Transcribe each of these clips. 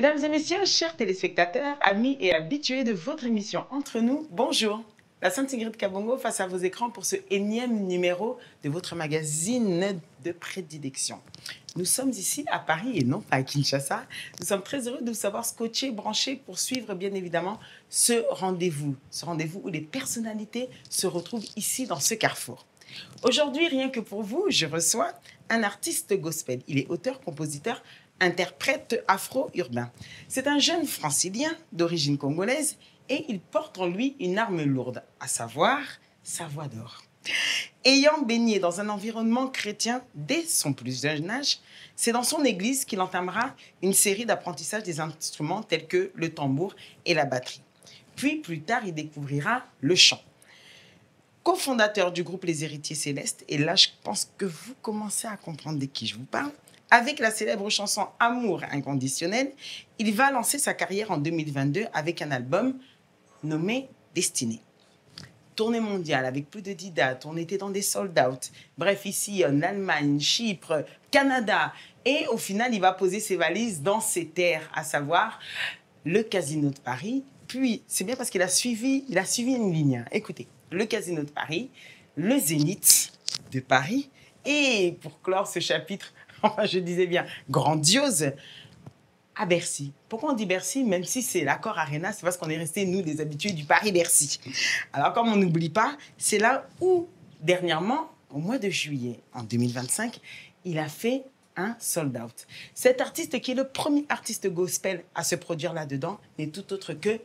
Mesdames et messieurs, chers téléspectateurs, amis et habitués de votre émission Entre nous, bonjour. La Sainte Ingrid Kabongo face à vos écrans pour ce énième numéro de votre magazine de prédilection. Nous sommes ici à Paris et non pas à Kinshasa. Nous sommes très heureux de vous savoir scotchés, branchés pour suivre bien évidemment ce rendez-vous où les personnalités se retrouvent ici dans ce carrefour. Aujourd'hui, rien que pour vous, je reçois un artiste gospel. Il est auteur, compositeur, interprète afro-urbain. C'est un jeune francilien d'origine congolaise et il porte en lui une arme lourde, à savoir sa voix d'or. Ayant baigné dans un environnement chrétien dès son plus jeune âge, c'est dans son église qu'il entamera une série d'apprentissages des instruments tels que le tambour et la batterie. Puis, plus tard, il découvrira le chant. Cofondateur du groupe Les Héritiers Célestes, et là, je pense que vous commencez à comprendre de qui je vous parle. Avec la célèbre chanson Amour inconditionnel, il va lancer sa carrière en 2022 avec un album nommé Destinée. Tournée mondiale avec plus de 10 dates, on était dans des sold-out. Bref, ici, en Allemagne, Chypre, Canada. Et au final, il va poser ses valises dans ses terres, à savoir le Casino de Paris. Puis, c'est bien parce qu'il a suivi une ligne. Écoutez, le Casino de Paris, le Zénith de Paris. Et pour clore ce chapitre, enfin, je disais bien, grandiose, à Bercy. Pourquoi on dit Bercy, même si c'est l'Accor Arena, c'est parce qu'on est resté, nous, des habitués du Paris-Bercy. Alors, comme on n'oublie pas, c'est là où, dernièrement, au mois de juillet, en 2025, il a fait un sold-out. Cet artiste, qui est le premier artiste gospel à se produire là-dedans, n'est tout autre que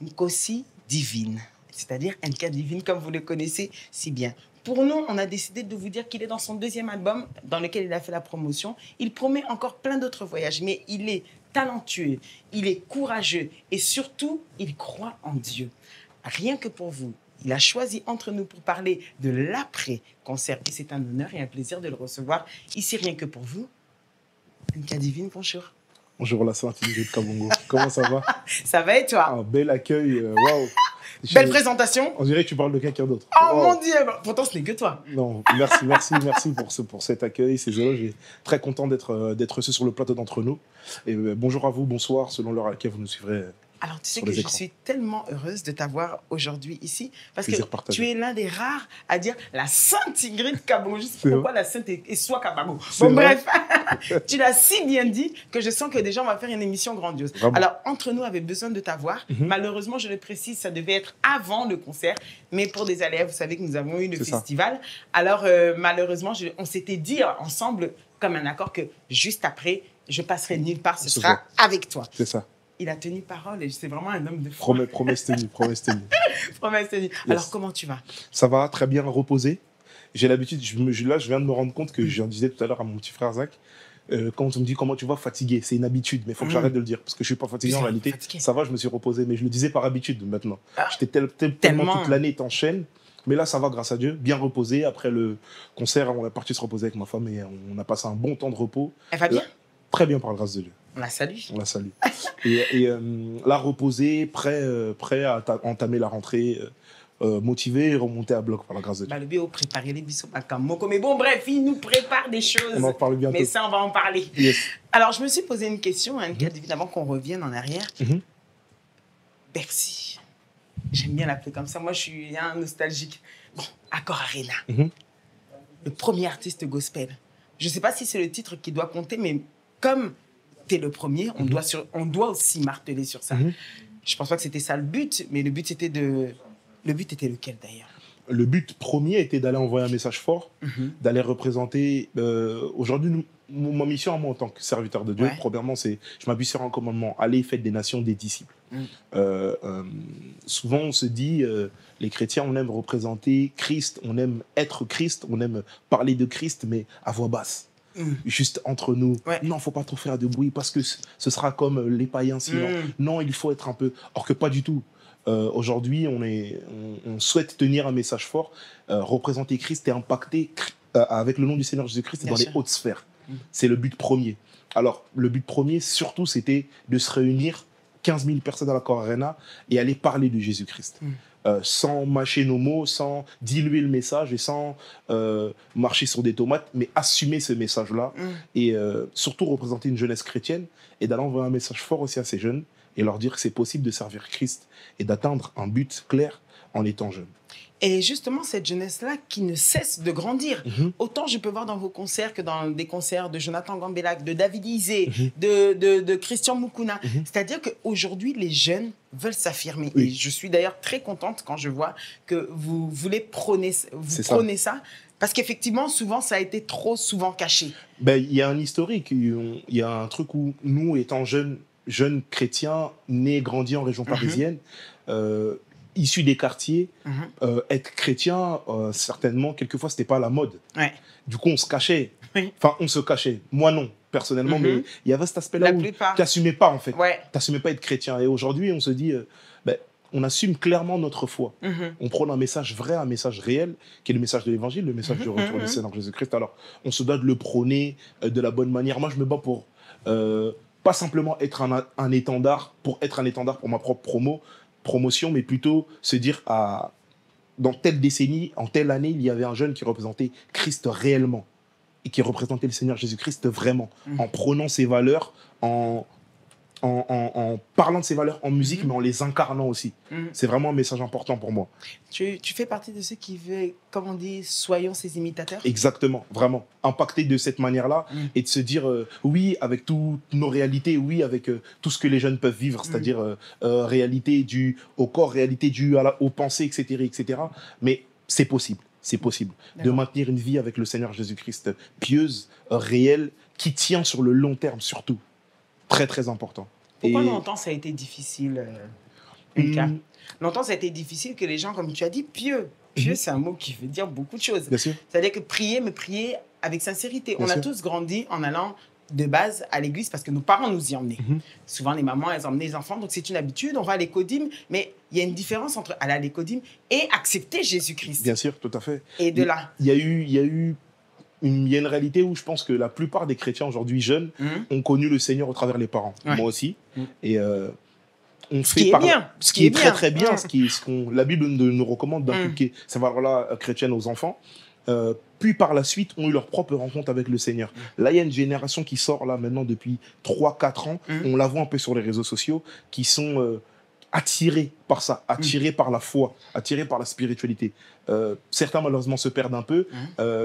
Nkosi Divine, c'est-à-dire NK Divine, comme vous le connaissez si bien. Pour nous, on a décidé de vous dire qu'il est dans son deuxième album, dans lequel il a fait la promotion. Il promet encore plein d'autres voyages, mais il est talentueux, il est courageux et surtout, il croit en Dieu. Rien que pour vous, il a choisi Entre nous pour parler de l'après-concert. Et c'est un honneur et un plaisir de le recevoir ici, rien que pour vous. NK Divine, bonjour. Bonjour la Sainte Ingrid Kabongo. Comment ça va? Ça va et toi? Un bel accueil, waouh. Belle présentation. On dirait que tu parles de quelqu'un d'autre. Oh wow. Mon Dieu, pourtant ce n'est que toi. Non, merci pour cet accueil, ces éloges. Je suis très content d'être reçu sur le plateau d'Entre nous. Et bonjour à vous, bonsoir, selon l'heure à laquelle vous nous suivrez. Alors, tu sais que je suis tellement heureuse de t'avoir aujourd'hui ici, parce que tu es l'un des rares à dire la Sainte Ingrid Kabongo. Je sais pourquoi la Sainte et soit Kabongo. Bon, bref, tu l'as si bien dit que je sens que déjà on va faire une émission grandiose. Vraiment. Alors, Entre nous avait besoin de t'avoir. Malheureusement, je le précise, ça devait être avant le concert, mais pour des aléas, vous savez que nous avons eu le festival. Alors, malheureusement, on s'était dit ensemble, comme un accord, que juste après, je passerai nulle part, ce sera avec toi. C'est ça. Il a tenu parole et c'est vraiment un homme de foi. Promesse tenue. Promesse tenue. Yes. Alors, comment tu vas? Ça va, très bien, reposé. J'ai l'habitude, là, je viens de me rendre compte que j'en disais tout à l'heure à mon petit frère Zach, quand on me dit comment tu vas, fatigué, c'est une habitude, mais il faut que j'arrête de le dire, parce que je ne suis pas fatigué en réalité. Ça va, je me suis reposé, mais je le disais par habitude maintenant. J'étais tellement toute l'année, t'enchaînes. Mais là, ça va, grâce à Dieu, bien reposé. Après le concert, on est parti se reposer avec ma femme et on a passé un bon temps de repos. Elle va bien? Très bien, par la grâce de Dieu. On la salue. On la salue. et là, reposé, prêt à entamer la rentrée, motivé et remonter à bloc par la grâce de Dieu. Le bio préparer les bisous à Kamoko. Mais bon, bref, il nous prépare des choses. On en parle bientôt. Mais ça, on va en parler. Yes. Alors, je me suis posé une question, évidemment, qu'on revienne en arrière. Bercy. J'aime bien l'appeler comme ça. Moi, je suis un nostalgique. Bon, Accor Arena. Le premier artiste gospel. Je ne sais pas si c'est le titre qui doit compter, mais comme tu es le premier, on doit aussi marteler sur ça. Je ne pense pas que c'était ça le but, mais le but était lequel d'ailleurs? Le but premier était d'aller envoyer un message fort, d'aller représenter. Aujourd'hui, ma mission à moi en tant que serviteur de Dieu, premièrement, c'est je m'appuie sur un commandement, aller faites des nations des disciples. Souvent, on se dit, les chrétiens, on aime représenter Christ, on aime être Christ, on aime parler de Christ, mais à voix basse. Juste entre nous. Non, faut pas trop faire de bruit parce que ce sera comme les païens. Sinon. Non, il faut être un peu... Or que pas du tout. Aujourd'hui, on souhaite tenir un message fort, représenter Christ et impacter avec le nom du Seigneur Jésus-Christ dans les hautes sphères. C'est le but premier. Alors, le but premier, surtout, c'était de se réunir 15 000 personnes à l'Accor Arena et aller parler de Jésus-Christ. sans mâcher nos mots, sans diluer le message et sans marcher sur des tomates, mais assumer ce message-là et surtout représenter une jeunesse chrétienne et d'aller envoyer un message fort aussi à ces jeunes et leur dire que c'est possible de servir Christ et d'atteindre un but clair en étant jeune. Et justement, cette jeunesse-là qui ne cesse de grandir. Autant je peux voir dans vos concerts que dans des concerts de Jonathan Gambelac, de David Isé, de Christian Mukuna. C'est-à-dire qu'aujourd'hui, les jeunes veulent s'affirmer. Et je suis d'ailleurs très contente quand je vois que vous voulez prôner ça. Parce qu'effectivement, souvent, ça a été trop souvent caché. Ben, il y a un historique, il y a un truc où nous, étant jeunes chrétiens, nés et grandis en région parisienne, issus des quartiers, être chrétien, certainement, quelquefois, c'était pas la mode. Du coup, on se cachait. Enfin, on se cachait. Moi, non, personnellement, mais il y avait cet aspect-là où tu n'assumais pas, en fait. Tu n'assumais pas être chrétien. Et aujourd'hui, on se dit, on assume clairement notre foi. On prône un message vrai, un message réel, qui est le message de l'Évangile, le message du retour du Seigneur Jésus-Christ. Alors, on se doit de le prôner de la bonne manière. Moi, je me bats pour pas simplement être un étendard, pour être un étendard pour ma propre promotion, mais plutôt se dire, dans telle décennie, en telle année, il y avait un jeune qui représentait Christ réellement et qui représentait le Seigneur Jésus-Christ vraiment, en prônant ses valeurs, en parlant de ses valeurs en musique, mais en les incarnant aussi. C'est vraiment un message important pour moi. Tu fais partie de ceux qui veulent, comme on dit, soyons ses imitateurs? Exactement, vraiment. Impacter de cette manière-là et de se dire, oui, avec toutes nos réalités, oui, avec tout ce que les jeunes peuvent vivre, c'est-à-dire réalité due au corps, réalité due aux pensées, etc., etc. Mais c'est possible. C'est possible de maintenir une vie avec le Seigneur Jésus-Christ pieuse, réelle, qui tient sur le long terme surtout. Très, très important. Pourquoi longtemps ça a été difficile, Mika? Longtemps ça a été difficile que les gens, comme tu as dit, pieux. Pieux, c'est un mot qui veut dire beaucoup de choses. C'est-à-dire que prier, mais prier avec sincérité. On a tous grandi en allant de base à l'église parce que nos parents nous y emmenaient. Souvent, les mamans, elles emmenaient les enfants, donc c'est une habitude. On va à l'écodim, mais il y a une différence entre aller à l'écodim et accepter Jésus-Christ. Bien sûr, tout à fait. Et de là. Il y a une réalité où je pense que la plupart des chrétiens aujourd'hui jeunes ont connu le Seigneur au travers des parents. Moi aussi. Et on ce qui est bien. Ce qui est très très bien. La Bible nous recommande d'inculquer ces valeurs-là chrétiennes aux enfants. Puis par la suite ont eu leur propre rencontre avec le Seigneur. Là, il y a une génération qui sort là maintenant depuis 3-4 ans. On la voit un peu sur les réseaux sociaux, qui sont attirés par ça, attirés par la foi, attirés par la spiritualité. Certains malheureusement se perdent un peu,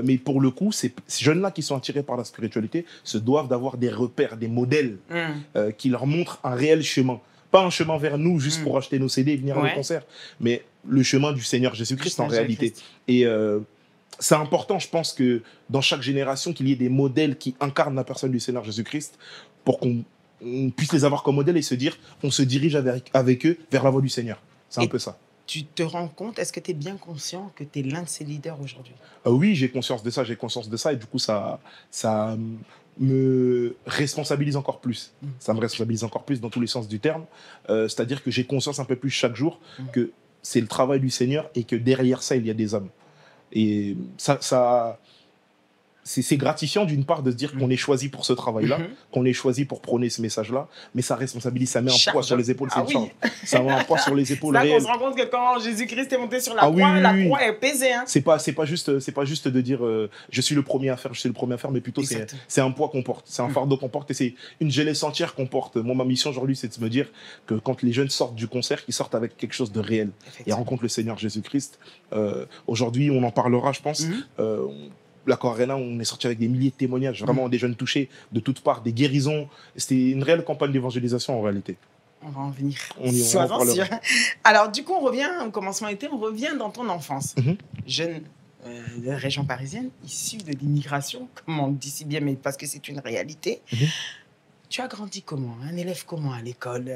mais pour le coup, ces jeunes-là qui sont attirés par la spiritualité se doivent d'avoir des repères, des modèles qui leur montrent un réel chemin. Pas un chemin vers nous juste pour acheter nos CD et venir à nos concerts, mais le chemin du Seigneur Jésus-Christ en réalité. Et c'est important, je pense, que dans chaque génération, qu'il y ait des modèles qui incarnent la personne du Seigneur Jésus-Christ pour qu'on puisse les avoir comme modèle et se dire, on se dirige avec eux vers la voie du Seigneur. C'est un peu ça. Tu te rends compte, est-ce que tu es bien conscient que tu es l'un de ces leaders aujourd'hui? Oui, j'ai conscience de ça, et du coup, ça me responsabilise encore plus. Ça me responsabilise encore plus dans tous les sens du terme. C'est-à-dire que j'ai conscience un peu plus chaque jour que c'est le travail du Seigneur et que derrière ça, il y a des hommes. Et c'est gratifiant d'une part de se dire qu'on est choisi pour ce travail-là, qu'on est choisi pour prôner ce message-là, mais ça responsabilise, ça met un poids sur les épaules, c'est une charge. Ça met un poids sur les épaules réelles. On se rend compte que quand Jésus-Christ est monté sur la croix, la croix est pesée. Hein. C'est pas juste de dire je suis le premier à faire, mais plutôt c'est un poids qu'on porte, c'est un fardeau qu'on porte et c'est une jeunesse entière qu'on porte. Moi, ma mission aujourd'hui, c'est de me dire que quand les jeunes sortent du concert, qu'ils sortent avec quelque chose de réel et rencontrent le Seigneur Jésus-Christ. Aujourd'hui, on en parlera, je pense. L'Accor Arena, on est sorti avec des milliers de témoignages, vraiment des jeunes touchés de toutes parts, des guérisons. C'était une réelle campagne d'évangélisation en réalité. On va en venir. Sois-en sûr. Alors, du coup, on revient au commencement été, on revient dans ton enfance. Jeune de région parisienne, issue de l'immigration, comme on dit si bien, mais parce que c'est une réalité. Tu as grandi comment? Un élève comment à l'école?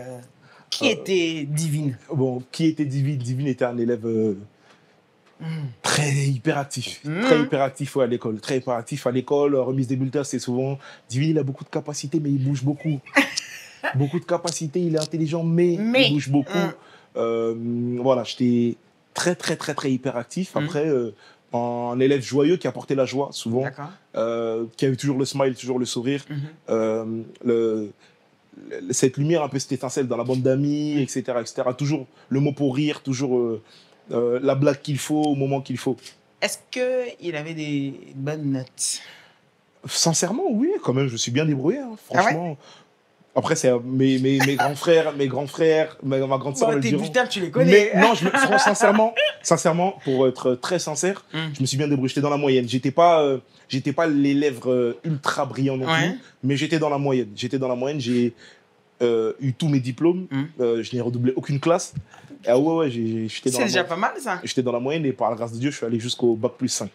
Qui était Divine? Bon, qui était Divine? Divine était un élève... très hyperactif, à l'école, très hyperactif à l'école, remise des bulletins, c'est souvent, Divine, il a beaucoup de capacités, mais il bouge beaucoup. Beaucoup de capacités, il est intelligent, mais il bouge beaucoup. Voilà, j'étais très hyperactif. Après, un élève joyeux qui apportait la joie, souvent, qui avait toujours le smile, toujours le sourire, cette lumière, un peu cette étincelle dans la bande d'amis, etc. Toujours le mot pour rire, toujours... la blague qu'il faut au moment qu'il faut. Est-ce qu'il avait des bonnes notes? Sincèrement, oui, quand même, je me suis bien débrouillé, hein, franchement. Ah ouais? Après, c'est mes grands frères, ma grande sœur Bon, le tes diront. bulletins, tu les connais. Mais non, sincèrement, pour être très sincère, je me suis bien débrouillé. J'étais dans la moyenne. J'étais pas l'élève ultra brillant non plus, mais j'étais dans la moyenne. J'ai eu tous mes diplômes. Je n'ai redoublé aucune classe. Ah ouais, j'étais dans la C'est déjà pas mal, ça. J'étais dans la moyenne et par la grâce de Dieu, je suis allé jusqu'au bac+5.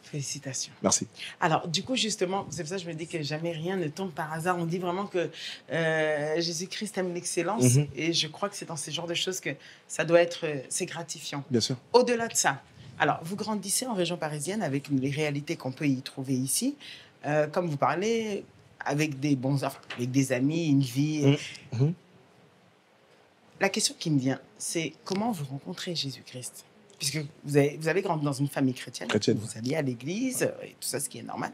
Félicitations. Merci. Alors, du coup, justement, c'est pour ça que je me dis que jamais rien ne tombe par hasard. On dit vraiment que Jésus-Christ aime l'excellence. Et je crois que c'est dans ce genre de choses que ça doit être, c'est gratifiant. Bien sûr. Au-delà de ça, alors, vous grandissez en région parisienne avec les réalités qu'on peut y trouver ici. Comme vous parlez, avec des bons enfants, avec des amis, une vie. La question qui me vient, c'est comment vous rencontrez Jésus-Christ? Puisque vous avez grandi dans une famille chrétienne. Vous alliez à l'église et tout ça, ce qui est normal.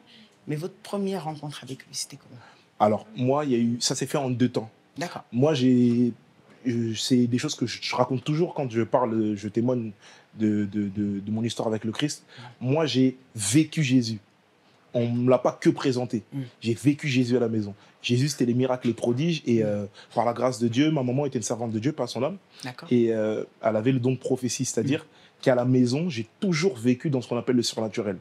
Mais votre première rencontre avec lui, c'était comment? Alors, moi, ça s'est fait en 2 temps. D'accord. Moi, c'est des choses que je raconte toujours quand je témoigne de mon histoire avec le Christ. Moi, j'ai vécu Jésus. On ne me l'a pas que présenté. J'ai vécu Jésus à la maison. Jésus, c'était les miracles, les prodiges. Et par la grâce de Dieu, ma maman était une servante de Dieu, pas son âme. Et elle avait le don de prophétie, c'est-à-dire qu'à la maison, j'ai toujours vécu dans ce qu'on appelle le surnaturel.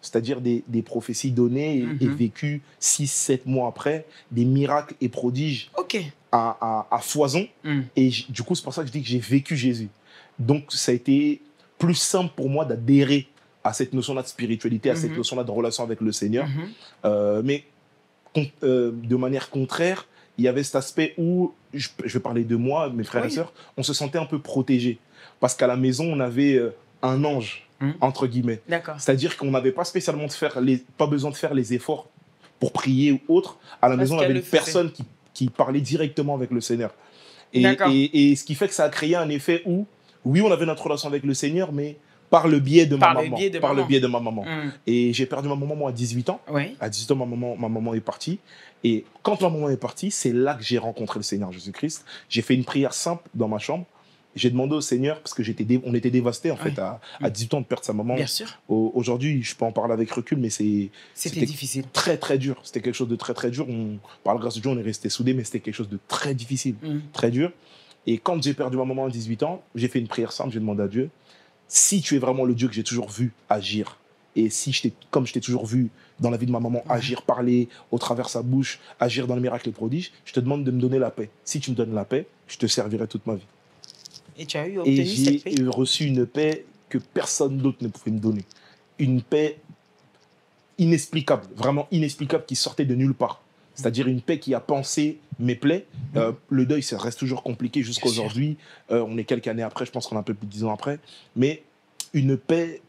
C'est-à-dire des prophéties données et vécues 6-7 mois après, des miracles et prodiges à foison. Et du coup, c'est pour ça que je dis que j'ai vécu Jésus. Donc, ça a été plus simple pour moi d'adhérer à cette notion-là de spiritualité, à cette notion-là de relation avec le Seigneur. Mais de manière contraire, il y avait cet aspect où, je vais parler de moi, mes frères et sœurs, on se sentait un peu protégés. Parce qu'à la maison, on avait un ange, entre guillemets. C'est-à-dire qu'on n'avait pas spécialement pas besoin de faire les efforts pour prier ou autre. À la maison, on avait une personne qui parlait directement avec le Seigneur. Et ce qui fait que ça a créé un effet où, oui, on avait notre relation avec le Seigneur, mais par le biais de ma maman. Et j'ai perdu ma maman, moi, à 18 ans. À 18 ans, ma maman est partie. Et quand ma maman est partie, c'est là que j'ai rencontré le Seigneur Jésus-Christ. J'ai fait une prière simple dans ma chambre. J'ai demandé au Seigneur, parce que on était dévastés, en fait, à 18 ans de perdre sa maman. Bien sûr. Aujourd'hui, je peux en parler avec recul, mais c'était difficile. Très, très dur. C'était quelque chose de très, très dur. Par la grâce de Dieu, on est restés soudés, mais c'était quelque chose de très difficile, très dur. Et quand j'ai perdu ma maman à 18 ans, j'ai fait une prière simple, j'ai demandé à Dieu, si tu es vraiment le Dieu que j'ai toujours vu agir, et si comme je t'ai toujours vu dans la vie de ma maman agir, parler au travers sa bouche, agir dans le miracle et le prodige, je te demande de me donner la paix. Si tu me donnes la paix, je te servirai toute ma vie. Et tu as obtenu cette paix? Et j'ai reçu une paix que personne d'autre ne pouvait me donner. Une paix inexplicable, vraiment inexplicable, qui sortait de nulle part. C'est-à-dire une paix qui a pansé mes plaies. Le deuil, ça reste toujours compliqué jusqu'à aujourd'hui. On est quelques années après, je pense qu'on est un peu plus de 10 ans après. Mais une paix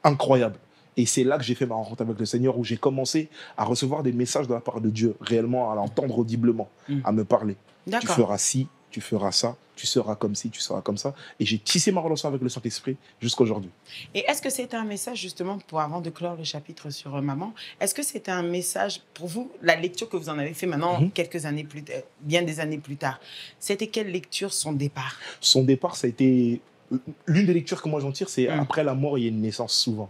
incroyable. Et c'est là que j'ai fait ma rencontre avec le Seigneur, où j'ai commencé à recevoir des messages de la part de Dieu, réellement à l'entendre audiblement, à me parler. Tu feras ci, tu feras ça, tu seras comme ci, tu seras comme ça. Et j'ai tissé ma relation avec le Saint-Esprit jusqu'à aujourd'hui. Et est-ce que c'était un message, justement, avant de clore le chapitre sur maman, est-ce que c'était un message, pour vous, la lecture que vous en avez fait maintenant, quelques années plus tard, bien des années plus tard, c'était quelle lecture, son départ? Son départ, ça a été... L'une des lectures que moi j'en tire, c'est après la mort, il y a une naissance souvent.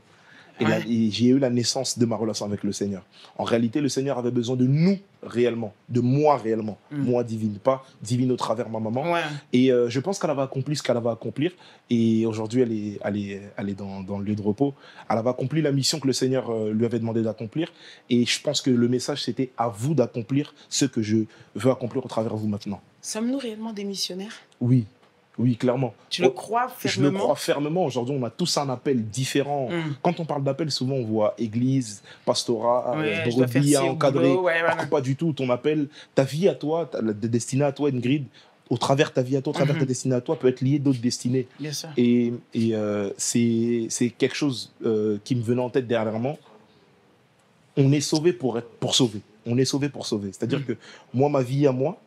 Et j'ai eu la naissance de ma relation avec le Seigneur. En réalité, le Seigneur avait besoin de nous réellement, de moi réellement, moi divine, pas divine au travers de ma maman. Et je pense qu'elle avait accompli ce qu'elle avait à accomplir. Et aujourd'hui, elle est dans le lieu de repos. Elle avait accompli la mission que le Seigneur lui avait demandé d'accomplir. Et je pense que le message, c'était à vous d'accomplir ce que je veux accomplir au travers de vous maintenant. Sommes-nous réellement des missionnaires? Oui. Oui, clairement. Tu le crois fermement? Je le crois fermement. Aujourd'hui, on a tous un appel différent. Quand on parle d'appel, souvent, on voit église, pastorat, brebis, encadré. Pas du tout. Ton appel, ta vie à toi, ta destinée à toi, Ingrid, au travers ta vie à toi, au travers ta destinée à toi, peut être lié d'autres destinées. Bien sûr. Et c'est quelque chose qui me venait en tête dernièrement. On est sauvé pour sauver. On est sauvé pour sauver. C'est-à-dire que moi, ma vie à moi,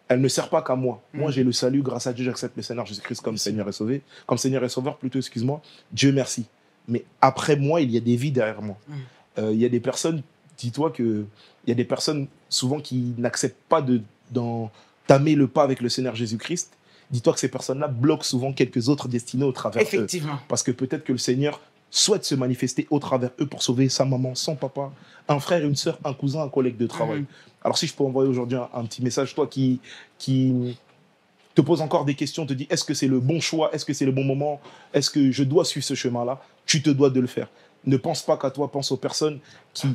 elle ne sert pas qu'à moi. Moi, j'ai le salut, grâce à Dieu, j'accepte le Seigneur Jésus-Christ comme Seigneur et Sauveur. Comme Seigneur et Sauveur, plutôt, excuse-moi. Dieu merci. Mais après moi, il y a des vies derrière moi. Il y a des personnes, dis-toi qu'il y a des personnes souvent qui n'acceptent pas d'entamer le pas avec le Seigneur Jésus-Christ, dis-toi que ces personnes-là bloquent souvent quelques autres destinées au travers Effectivement. eux. Parce que peut-être que le Seigneur souhaite se manifester au travers eux pour sauver sa maman, son papa, un frère, une sœur, un cousin, un collègue de travail. Alors si je peux envoyer aujourd'hui un petit message, toi qui te pose encore des questions, te dit est-ce que c'est le bon choix, est-ce que c'est le bon moment, est-ce que je dois suivre ce chemin-là, tu te dois de le faire. Ne pense pas qu'à toi, pense aux personnes qui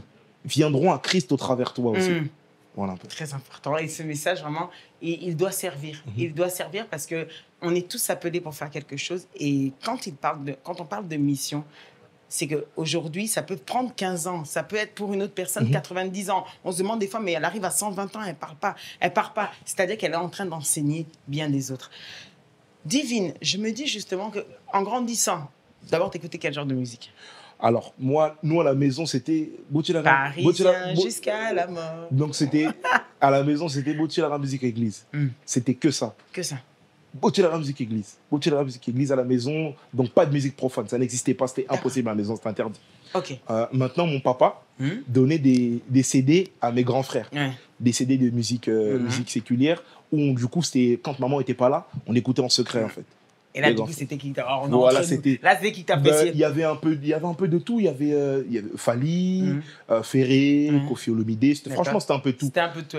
viendront à Christ au travers de toi aussi. Voilà un peu. Très important. Et ce message, vraiment, il doit servir. Il doit servir parce qu'on est tous appelés pour faire quelque chose. Et quand on parle de mission, c'est qu'aujourd'hui, ça peut prendre 15 ans. Ça peut être pour une autre personne 90 ans. On se demande des fois, mais elle arrive à 120 ans, elle ne parle pas. Elle ne part pas. C'est-à-dire qu'elle est en train d'enseigner bien des autres. Divine, je me dis justement qu'en grandissant, d'abord, t'écoutais quel genre de musique? Alors, nous, à la maison, c'était... Parisien jusqu'à la mort. Donc, c'était... À la maison, c'était Botilara Musique Église. C'était que ça. Que ça. Botilara Musique Église. Botilara Musique Église à la maison. Donc, pas de musique profane. Ça n'existait pas. C'était impossible à la maison. C'était interdit. OK. Maintenant, mon papa donnait des CD à mes grands frères. Des CD de musique, musique séculière. Où, du coup, c'était quand maman n'était pas là, on écoutait en secret, en fait. Et là, du coup, c'était qui t'a... Voilà, c'était... Là, c'était qui t'appréciait. Il y avait un peu de tout. Il y avait Fali, Ferré, Kofi Olomide. Franchement, c'était un peu tout. C'était un peu tout.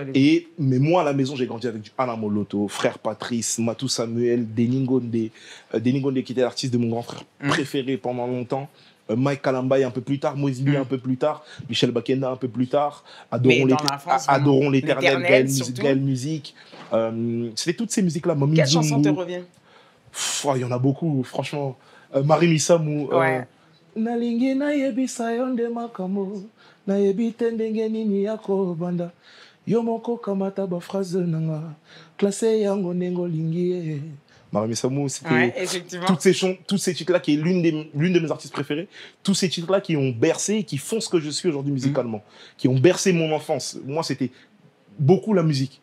Mais moi, à la maison, j'ai grandi avec du Alain Moloto, Frère Patrice, Matou Samuel, Deningonde, qui était l'artiste de mon grand frère préféré pendant longtemps. Mike Kalambay un peu plus tard, Moïse Lee un peu plus tard, Michel Bakenda un peu plus tard. Adorons l'éternel, Gaël Musique. C'était toutes ces musiques-là. Quelle chanson te revient? Il y en a beaucoup, franchement. Marie Missamou. Nalingi na yebisa yonde makamo, na yebite ndenge nini yako banda. Yomoko kamata ba phrase nanga, classé yango nengo lingi. Marie Missamou, c'était tous ces titres-là qui est l'une de mes artistes préférés. Tous ces titres-là qui ont bercé et qui font ce que je suis aujourd'hui musicalement, qui ont bercé mon enfance. Moi, c'était beaucoup la musique.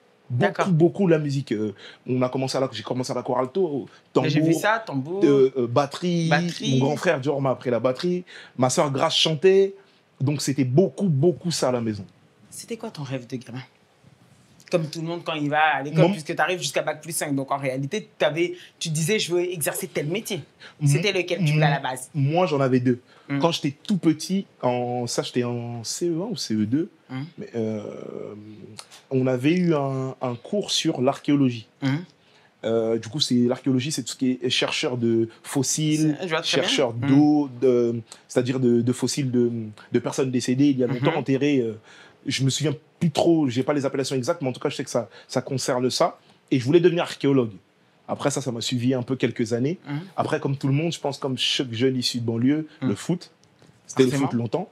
Beaucoup la musique. J'ai commencé à la chorale alto, tambour, j'ai vu ça, tambour, batterie. Mon grand frère Dior m'a appris la batterie. Ma soeur Grace chantait. Donc c'était beaucoup ça à la maison. C'était quoi ton rêve de gamin? Comme tout le monde quand il va à l'école, puisque tu arrives jusqu'à Bac+5. Donc en réalité, tu disais je veux exercer tel métier. C'était lequel tu voulais à la base? Moi, j'en avais deux. Quand j'étais tout petit, j'étais en CE1 ou CE2, mais, on avait eu un cours sur l'archéologie. Du coup, l'archéologie, c'est tout ce qui est chercheur de fossiles, chercheur d'eau, c'est-à-dire de fossiles de personnes décédées il y a longtemps, enterrées. Je me souviens plus trop, j'ai pas les appellations exactes, mais en tout cas, je sais que ça concerne ça. Et je voulais devenir archéologue. Après ça m'a suivi un peu quelques années. Après, comme tout le monde, je pense comme chaque jeune issu de banlieue, le foot. C'était le foot longtemps.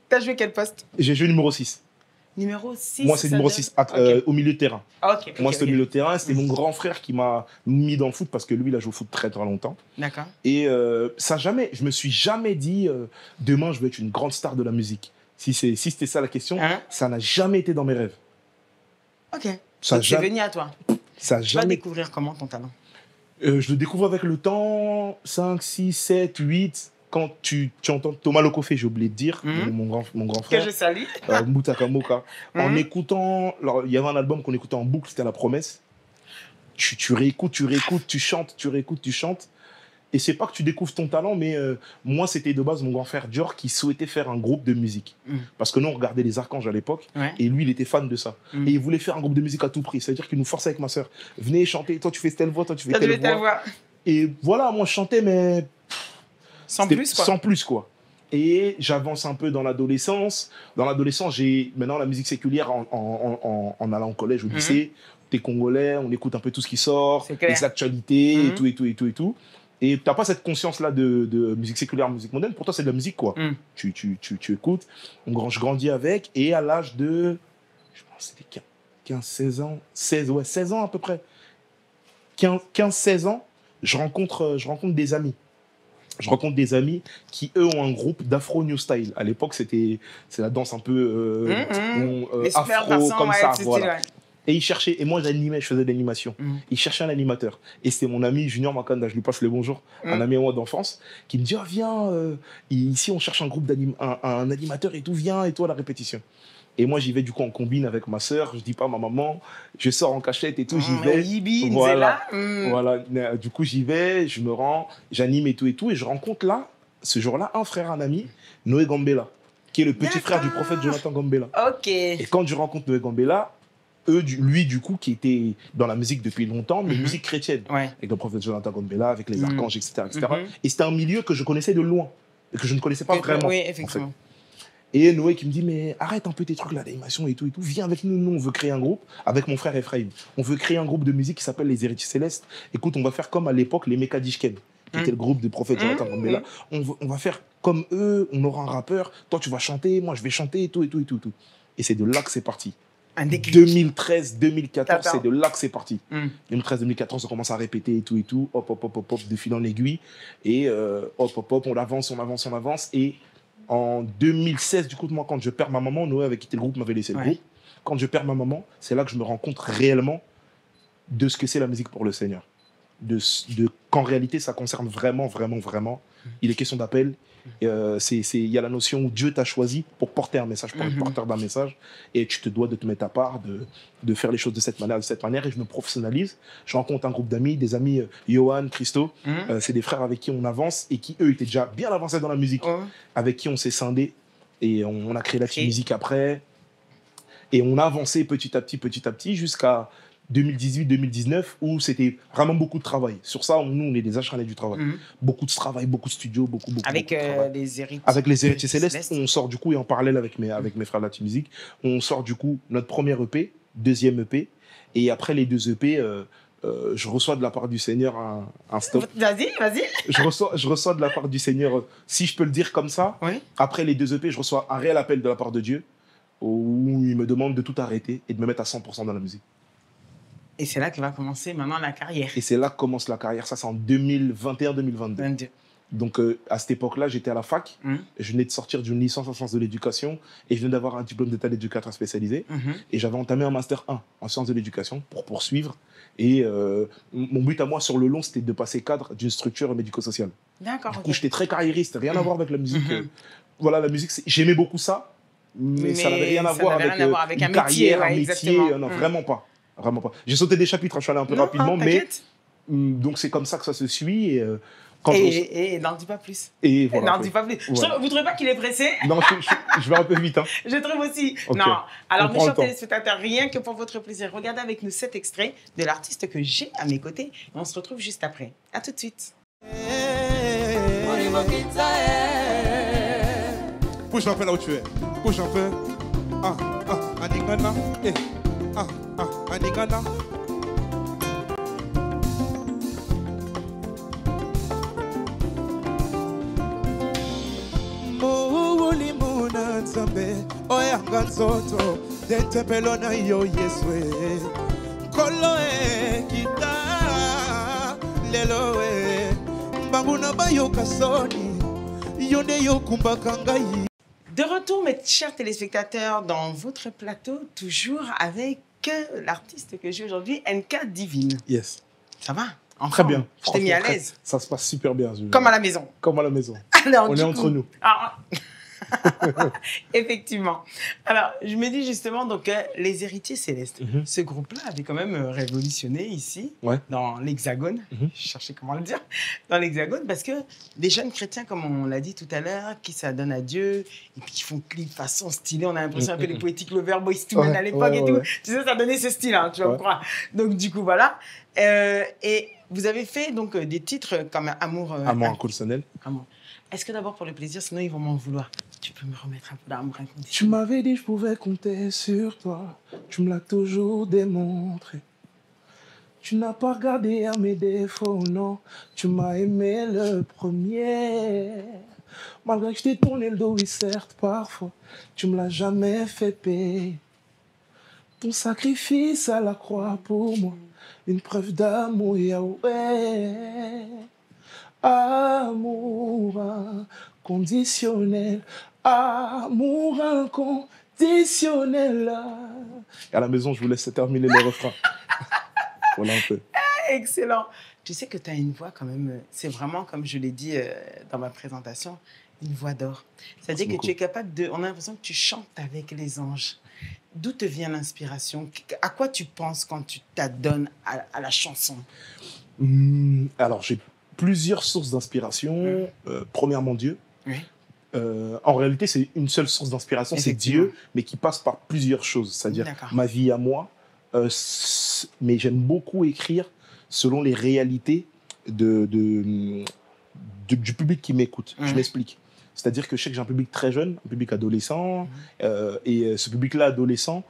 T'as joué quel poste? J'ai joué numéro 6. Numéro 6? Moi, c'est numéro 6, au milieu de terrain. Moi, c'était au milieu de terrain. C'était mon grand frère qui m'a mis dans le foot parce que lui, il a joué au foot très longtemps. D'accord. Et je me suis jamais dit, demain, je vais être une grande star de la musique. Si c'était ça la question, ça n'a jamais été dans mes rêves. Ok. Donc c'est venu à toi. Tu vas découvrir comment ton talent? Je le découvre avec le temps, 5, 6, 7, 8. Quand tu entends Thomas Lokofé, j'ai oublié de dire, mon grand frère. Que je salue. Moutaka Moka. En écoutant, il y avait un album qu'on écoutait en boucle, c'était La Promesse. Tu réécoutes, tu chantes, tu réécoutes, tu chantes. Et c'est pas que tu découvres ton talent, mais moi, c'était de base mon grand frère Dior qui souhaitait faire un groupe de musique. Parce que nous, on regardait les Archanges à l'époque, et lui, il était fan de ça. Et il voulait faire un groupe de musique à tout prix. C'est-à-dire qu'il nous forçait avec ma sœur. Venez chanter, toi, tu fais telle voix, toi, tu fais telle voix. Et voilà, moi, je chantais, mais... Sans plus, quoi. Et j'avance un peu dans l'adolescence. Dans l'adolescence, j'ai maintenant la musique séculière en allant au collège, au lycée. T'es congolais, on écoute un peu tout ce qui sort, les actualités, et tout. Et tu n'as pas cette conscience-là de musique séculaire, musique moderne. Pour toi, c'est de la musique, quoi. Tu écoutes. Je grandis avec. Et à l'âge de... Je pense que c'était 15, 16 ans. 16 ans à peu près. 15, 16 ans, je rencontre des amis. Je rencontre des amis qui, eux, ont un groupe d'Afro New Style. À l'époque, c'est la danse un peu afro, comme ça. Voilà. Et ils cherchaient, et moi j'animais, je faisais de l'animation. Ils cherchaient un animateur. Et c'était mon ami Junior Makanda, je lui passe le bonjour, un ami à moi d'enfance, qui me dit viens, ici on cherche un groupe un animateur et tout, viens, et toi à la répétition. Et moi, j'y vais du coup en combine avec ma sœur. Je dis pas à ma maman, je sors en cachette et tout, j'y vais. Yibi, Voilà. Voilà. Du coup, j'y vais, je me rends, j'anime et tout et tout. Et je rencontre là, ce jour-là, un frère, un ami, Noé Gambela, qui est le petit frère du prophète Jonathan Gambela. Ok. Et quand je rencontre Noé Gambela, lui, du coup, qui était dans la musique depuis longtemps, mais musique chrétienne, avec le prophète Jonathan Gambela, avec les archanges, etc. etc. Et c'était un milieu que je connaissais de loin, et que je ne connaissais pas vraiment. Oui, effectivement. En fait. Et Noé qui me dit, mais arrête un peu tes trucs là d'animation et tout, viens avec nous, on veut créer un groupe, avec mon frère Ephraim. On veut créer un groupe de musique qui s'appelle Les Héritiers Célestes. Écoute, on va faire comme à l'époque les Mekadishken, qui était le groupe des prophètes Jonathan Gambela. On va faire comme eux, on aura un rappeur, toi tu vas chanter, moi je vais chanter et tout. Et c'est de là que c'est parti. 2013, 2014, c'est de là que c'est parti. 2013, 2014, on commence à répéter et tout, hop, de fil en aiguille. Et hop, on avance. Et en 2016, du coup, moi, quand je perds ma maman, Noé avait quitté le groupe, m'avait laissé le groupe. Quand je perds ma maman, c'est là que je me rends compte réellement de ce que c'est la musique pour le Seigneur. Qu'en réalité, ça concerne vraiment. Il est question d'appel. Il y a la notion où Dieu t'a choisi pour porter un message, pour être porteur d'un message. Et tu te dois de te mettre à part, de faire les choses de cette manière. Et je me professionnalise. Je rencontre un groupe d'amis, des amis, Johan, Christo. C'est des frères avec qui on avance et qui, eux, étaient déjà bien avancés dans la musique. Avec qui on s'est scindés. Et on a créé la team musique après. Et on a avancé petit à petit, jusqu'à 2018-2019, où c'était vraiment beaucoup de travail. Sur ça, nous, on est des acharnés du travail. Beaucoup de travail, beaucoup de studios, beaucoup avec de travail. Avec les Héritiers Célestes, on sort du coup, et en parallèle avec mes frères de la team musique, on sort du coup notre premier EP, deuxième EP, et après les deux EP, je reçois de la part du Seigneur un stop. Vas-y. Je reçois de la part du Seigneur, si je peux le dire comme ça, après les deux EP, je reçois un réel appel de la part de Dieu, où il me demande de tout arrêter et de me mettre à 100% dans la musique. Et c'est là que va commencer maintenant la carrière. Et c'est là que commence la carrière. Ça, c'est en 2021-2022. Donc, à cette époque-là, j'étais à la fac. Je venais de sortir d'une licence en sciences de l'éducation et je venais d'avoir un diplôme d'état d'éducateur spécialisé. Et j'avais entamé un master 1 en sciences de l'éducation pour poursuivre. Et mon but à moi, sur le long, c'était de passer cadre d'une structure médico-sociale. D'accord. Du coup, j'étais très carriériste. Rien à voir avec la musique. Voilà, la musique, j'aimais beaucoup ça. Mais ça n'avait rien à voir avec une carrière, un métier. Non, vraiment pas. Vraiment pas. J'ai sauté des chapitres, je suis allé un peu rapidement, mais donc c'est comme ça que ça se suit. Et n'en dis pas plus. Et voilà. N'en dis pas plus. Voilà. Vous ne trouvez pas qu'il est pressé? Non, je vais un peu vite. Hein. Je trouve aussi. Okay. Non. Alors, mes chers téléspectateurs, rien que pour votre plaisir, regardez avec nous cet extrait de l'artiste que j'ai à mes côtés. Et on se retrouve juste après. À tout de suite. Bouge un peu là où tu es. Bouge un peu. Aningana. Aningana. Mulimuna nzambe oyanga nzoto dentepelo na yo yeswe kolo kita lelo mbanguna bayoka soni yonde yokumbaka ngai. De retour, mes chers téléspectateurs, dans votre plateau, toujours avec l'artiste que j'ai aujourd'hui, NK Divine. Yes. Ça va? Très bien. Je t'ai mis à l'aise. Ça se passe super bien. Comme à la maison. Comme à la maison. Alors, on est entre nous. Effectivement. Alors, je me dis justement, donc, les Héritiers Célestes, ce groupe-là avait quand même révolutionné ici, dans l'Hexagone. Je cherchais comment le dire. Dans l'Hexagone, parce que des jeunes chrétiens, comme on l'a dit tout à l'heure, qui s'adonnent à Dieu, et puis qui font clip façon stylée. On a l'impression un peu les Poétiques Lovers, Boyz II Men à l'époque et tout. Tu sais, ça donnait ce style, hein, tu vas me croire. Donc, du coup, voilà. Et vous avez fait donc des titres comme Amour. Amour inconditionnel. Amour. Est-ce que d'abord pour le plaisir, sinon ils vont m'en vouloir? Tu peux me remettre un peu d'amour inconditionnel? Tu m'avais dit que je pouvais compter sur toi. Tu me l'as toujours démontré. Tu n'as pas regardé à mes défauts, non. Tu m'as aimé le premier. Malgré que je t'ai tourné le dos, oui certes, parfois. Tu me l'as jamais fait payer. Ton sacrifice à la croix pour moi. Une preuve d'amour, Yahweh. Amour inconditionnel, amour inconditionnel. Et à la maison, je vous laisse terminer le refrain. Voilà un peu. Excellent. Tu sais que tu as une voix quand même, c'est vraiment, comme je l'ai dit dans ma présentation, une voix d'or. C'est-à-dire que tu es capable de... On a l'impression que tu chantes avec les anges. D'où te vient l'inspiration? À quoi tu penses quand tu t'adonnes à la chanson? Alors, j'ai plusieurs sources d'inspiration. Premièrement, Dieu. Oui. En réalité, c'est une seule source d'inspiration, c'est Dieu, mais qui passe par plusieurs choses. C'est-à-dire ma vie à moi. Mais j'aime beaucoup écrire selon les réalités du public qui m'écoute. Je m'explique. C'est-à-dire que je sais que j'ai un public très jeune, un public adolescent, et ce public-là adolescent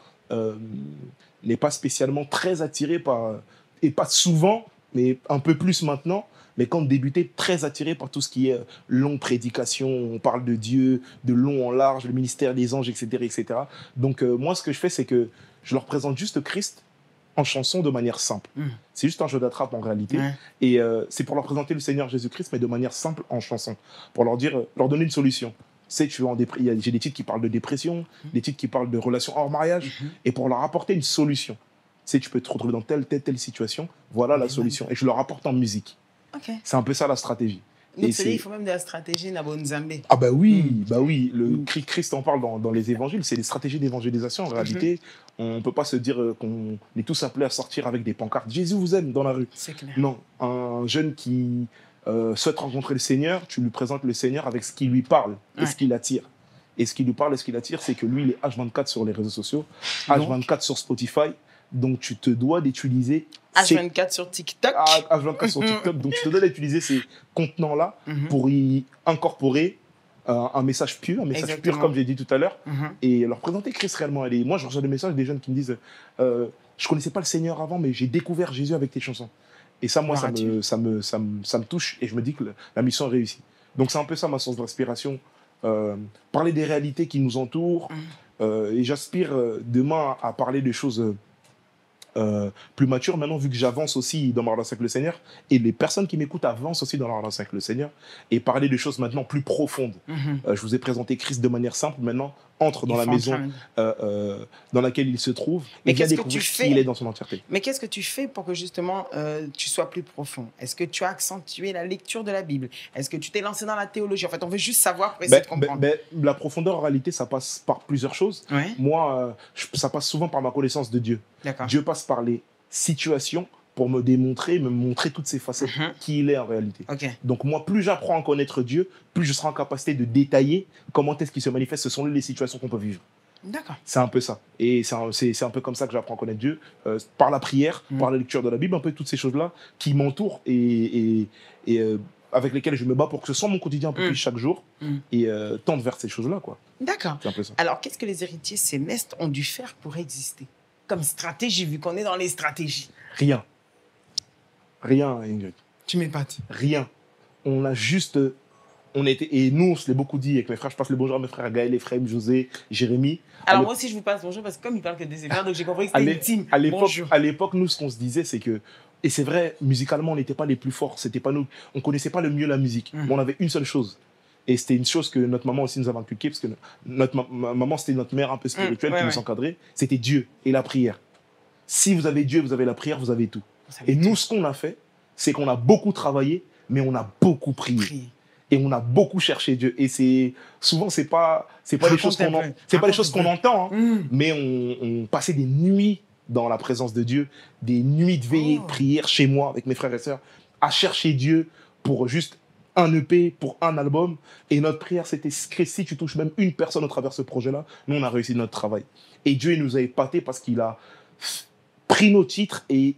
n'est pas spécialement très attiré par, et pas souvent, mais un peu plus maintenant, mais quand on débutait, très attiré par tout ce qui est longue prédication, on parle de Dieu, de long en large, le ministère des anges, etc. etc. Donc moi, ce que je fais, c'est que je leur présente juste Christ en chanson de manière simple. C'est juste un jeu d'attrape en réalité. Et c'est pour leur présenter le Seigneur Jésus-Christ, mais de manière simple en chanson. Pour leur dire, leur donner une solution. Tu sais, j'ai des titres qui parlent de dépression, des titres qui parlent de relations hors mariage, et pour leur apporter une solution. Tu sais, tu peux te retrouver dans telle situation, voilà la solution. Et je leur apporte en musique. C'est un peu ça la stratégie. Donc, il faut même de la stratégie Nabo Nzambe. Ah bah oui, bah oui. Christ en parle dans les évangiles, c'est des stratégies d'évangélisation. En réalité, on ne peut pas se dire qu'on est tous appelés à sortir avec des pancartes. Jésus vous aime dans la rue. C'est clair. Non, un jeune qui souhaite rencontrer le Seigneur, tu lui présentes le Seigneur avec ce qui lui parle et ce qui l'attire. Et ce qui lui parle et ce qui l'attire, c'est que lui, il est H24 sur les réseaux sociaux, H24 sur Spotify. Donc, tu te dois d'utiliser... H24 sur TikTok. H24 sur TikTok. Donc, tu te dois d'utiliser ces contenants-là pour y incorporer un message pur, comme j'ai dit tout à l'heure, et leur présenter Christ réellement. Et moi, je reçois des messages des jeunes qui me disent je ne connaissais pas le Seigneur avant, mais j'ai découvert Jésus avec tes chansons. Et ça, moi, ça me touche et je me dis que la mission est réussie. Donc, c'est un peu ça ma source d'inspiration. Parler des réalités qui nous entourent. Et j'aspire demain à parler de choses plus matures. Maintenant, vu que j'avance aussi dans ma relation avec le Seigneur, et les personnes qui m'écoutent avancent aussi dans leur relation avec le Seigneur, et parler de choses maintenant plus profondes. Je vous ai présenté Christ de manière simple. Maintenant, entre dans la maison dans laquelle il se trouve, mais et qu'est-ce que tu fais? Il est dans son entièreté. Mais qu'est-ce que tu fais pour que justement tu sois plus profond? Est-ce que tu as accentué la lecture de la Bible? Est-ce que tu t'es lancé dans la théologie? En fait, on veut juste savoir pour essayer de comprendre. La profondeur, en réalité, ça passe par plusieurs choses. Moi, ça passe souvent par ma connaissance de Dieu. Dieu passe par les situations pour me montrer toutes ces facettes qui il est en réalité. Donc moi, plus j'apprends à connaître Dieu, plus je serai en capacité de détailler comment est-ce qu'il se manifeste. Ce sont les situations qu'on peut vivre. C'est un peu ça. Et c'est un peu comme ça que j'apprends à connaître Dieu, par la prière, par la lecture de la Bible, un peu toutes ces choses-là qui m'entourent et avec lesquelles je me bats pour que ce soit mon quotidien un peu plus chaque jour et tendre vers ces choses-là, quoi. D'accord. Alors, qu'est-ce que les héritiers célestes ont dû faire pour exister comme stratégie, vu qu'on est dans les stratégies? Rien, Ingrid. Tu m'épates. Rien. On a juste... et nous, on se l'est beaucoup dit avec mes frères. Je passe le bonjour à mes frères Gaël, Ephraim, José, Jérémy. Alors moi aussi, je vous passe bonjour parce que comme ils parlent que des frères, donc j'ai compris que c'était intime. À l'époque, nous, ce qu'on se disait, c'est que... Et c'est vrai, musicalement, on n'était pas les plus forts. C'était pas nous. On ne connaissait pas le mieux la musique. Mais on avait une seule chose. Et c'était une chose que notre maman aussi nous avait inculquée, parce que maman, c'était notre mère un peu spirituelle qui nous encadrait. C'était Dieu et la prière. Si vous avez Dieu, vous avez la prière, vous avez tout. Et nous, ce qu'on a fait, c'est qu'on a beaucoup travaillé, mais on a beaucoup prié. Et on a beaucoup cherché Dieu. Et souvent, c'est pas des choses qu'on entend, mais on passait des nuits dans la présence de Dieu, des nuits de veillée, de prière chez moi, avec mes frères et sœurs, à chercher Dieu pour juste un EP, pour un album. Et notre prière, c'était si tu touches même une personne au travers de ce projet-là, nous, on a réussi notre travail. Et Dieu, il nous a épatés parce qu'il a pris nos titres et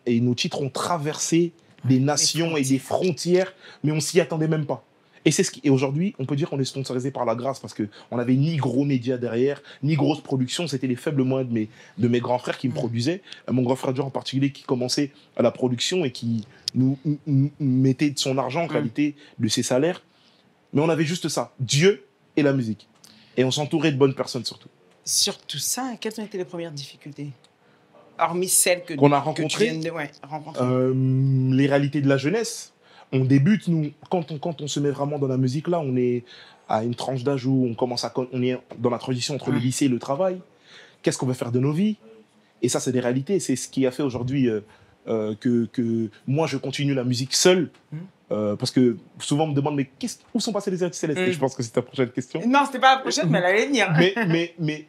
nos titres ont traversé des nations et des frontières, mais on s'y attendait même pas. Et aujourd'hui, on peut dire qu'on est sponsorisé par la grâce parce qu'on n'avait ni gros médias derrière, ni grosse production. C'était les faibles moyens de mes grands frères qui me produisaient. Mon grand frère Dior en particulier qui commençait à la production et qui nous mettait de son argent en qualité de ses salaires. Mais on avait juste ça, Dieu et la musique. Et on s'entourait de bonnes personnes surtout. Sur tout ça, quelles ont été les premières difficultés? Hormis celles qu'on a rencontrées, les réalités de la jeunesse. On débute, nous, quand on se met vraiment dans la musique, là, on est à une tranche d'âge où on est dans la transition entre le lycée et le travail. Qu'est-ce qu'on veut faire de nos vies? Et ça, c'est des réalités. C'est ce qui a fait aujourd'hui que moi, je continue la musique seul. Parce que souvent, on me demande, mais où sont passés les héritiers célestes? Et je pense que c'est ta prochaine question. Non, c'était pas la prochaine, mais elle allait venir. Mais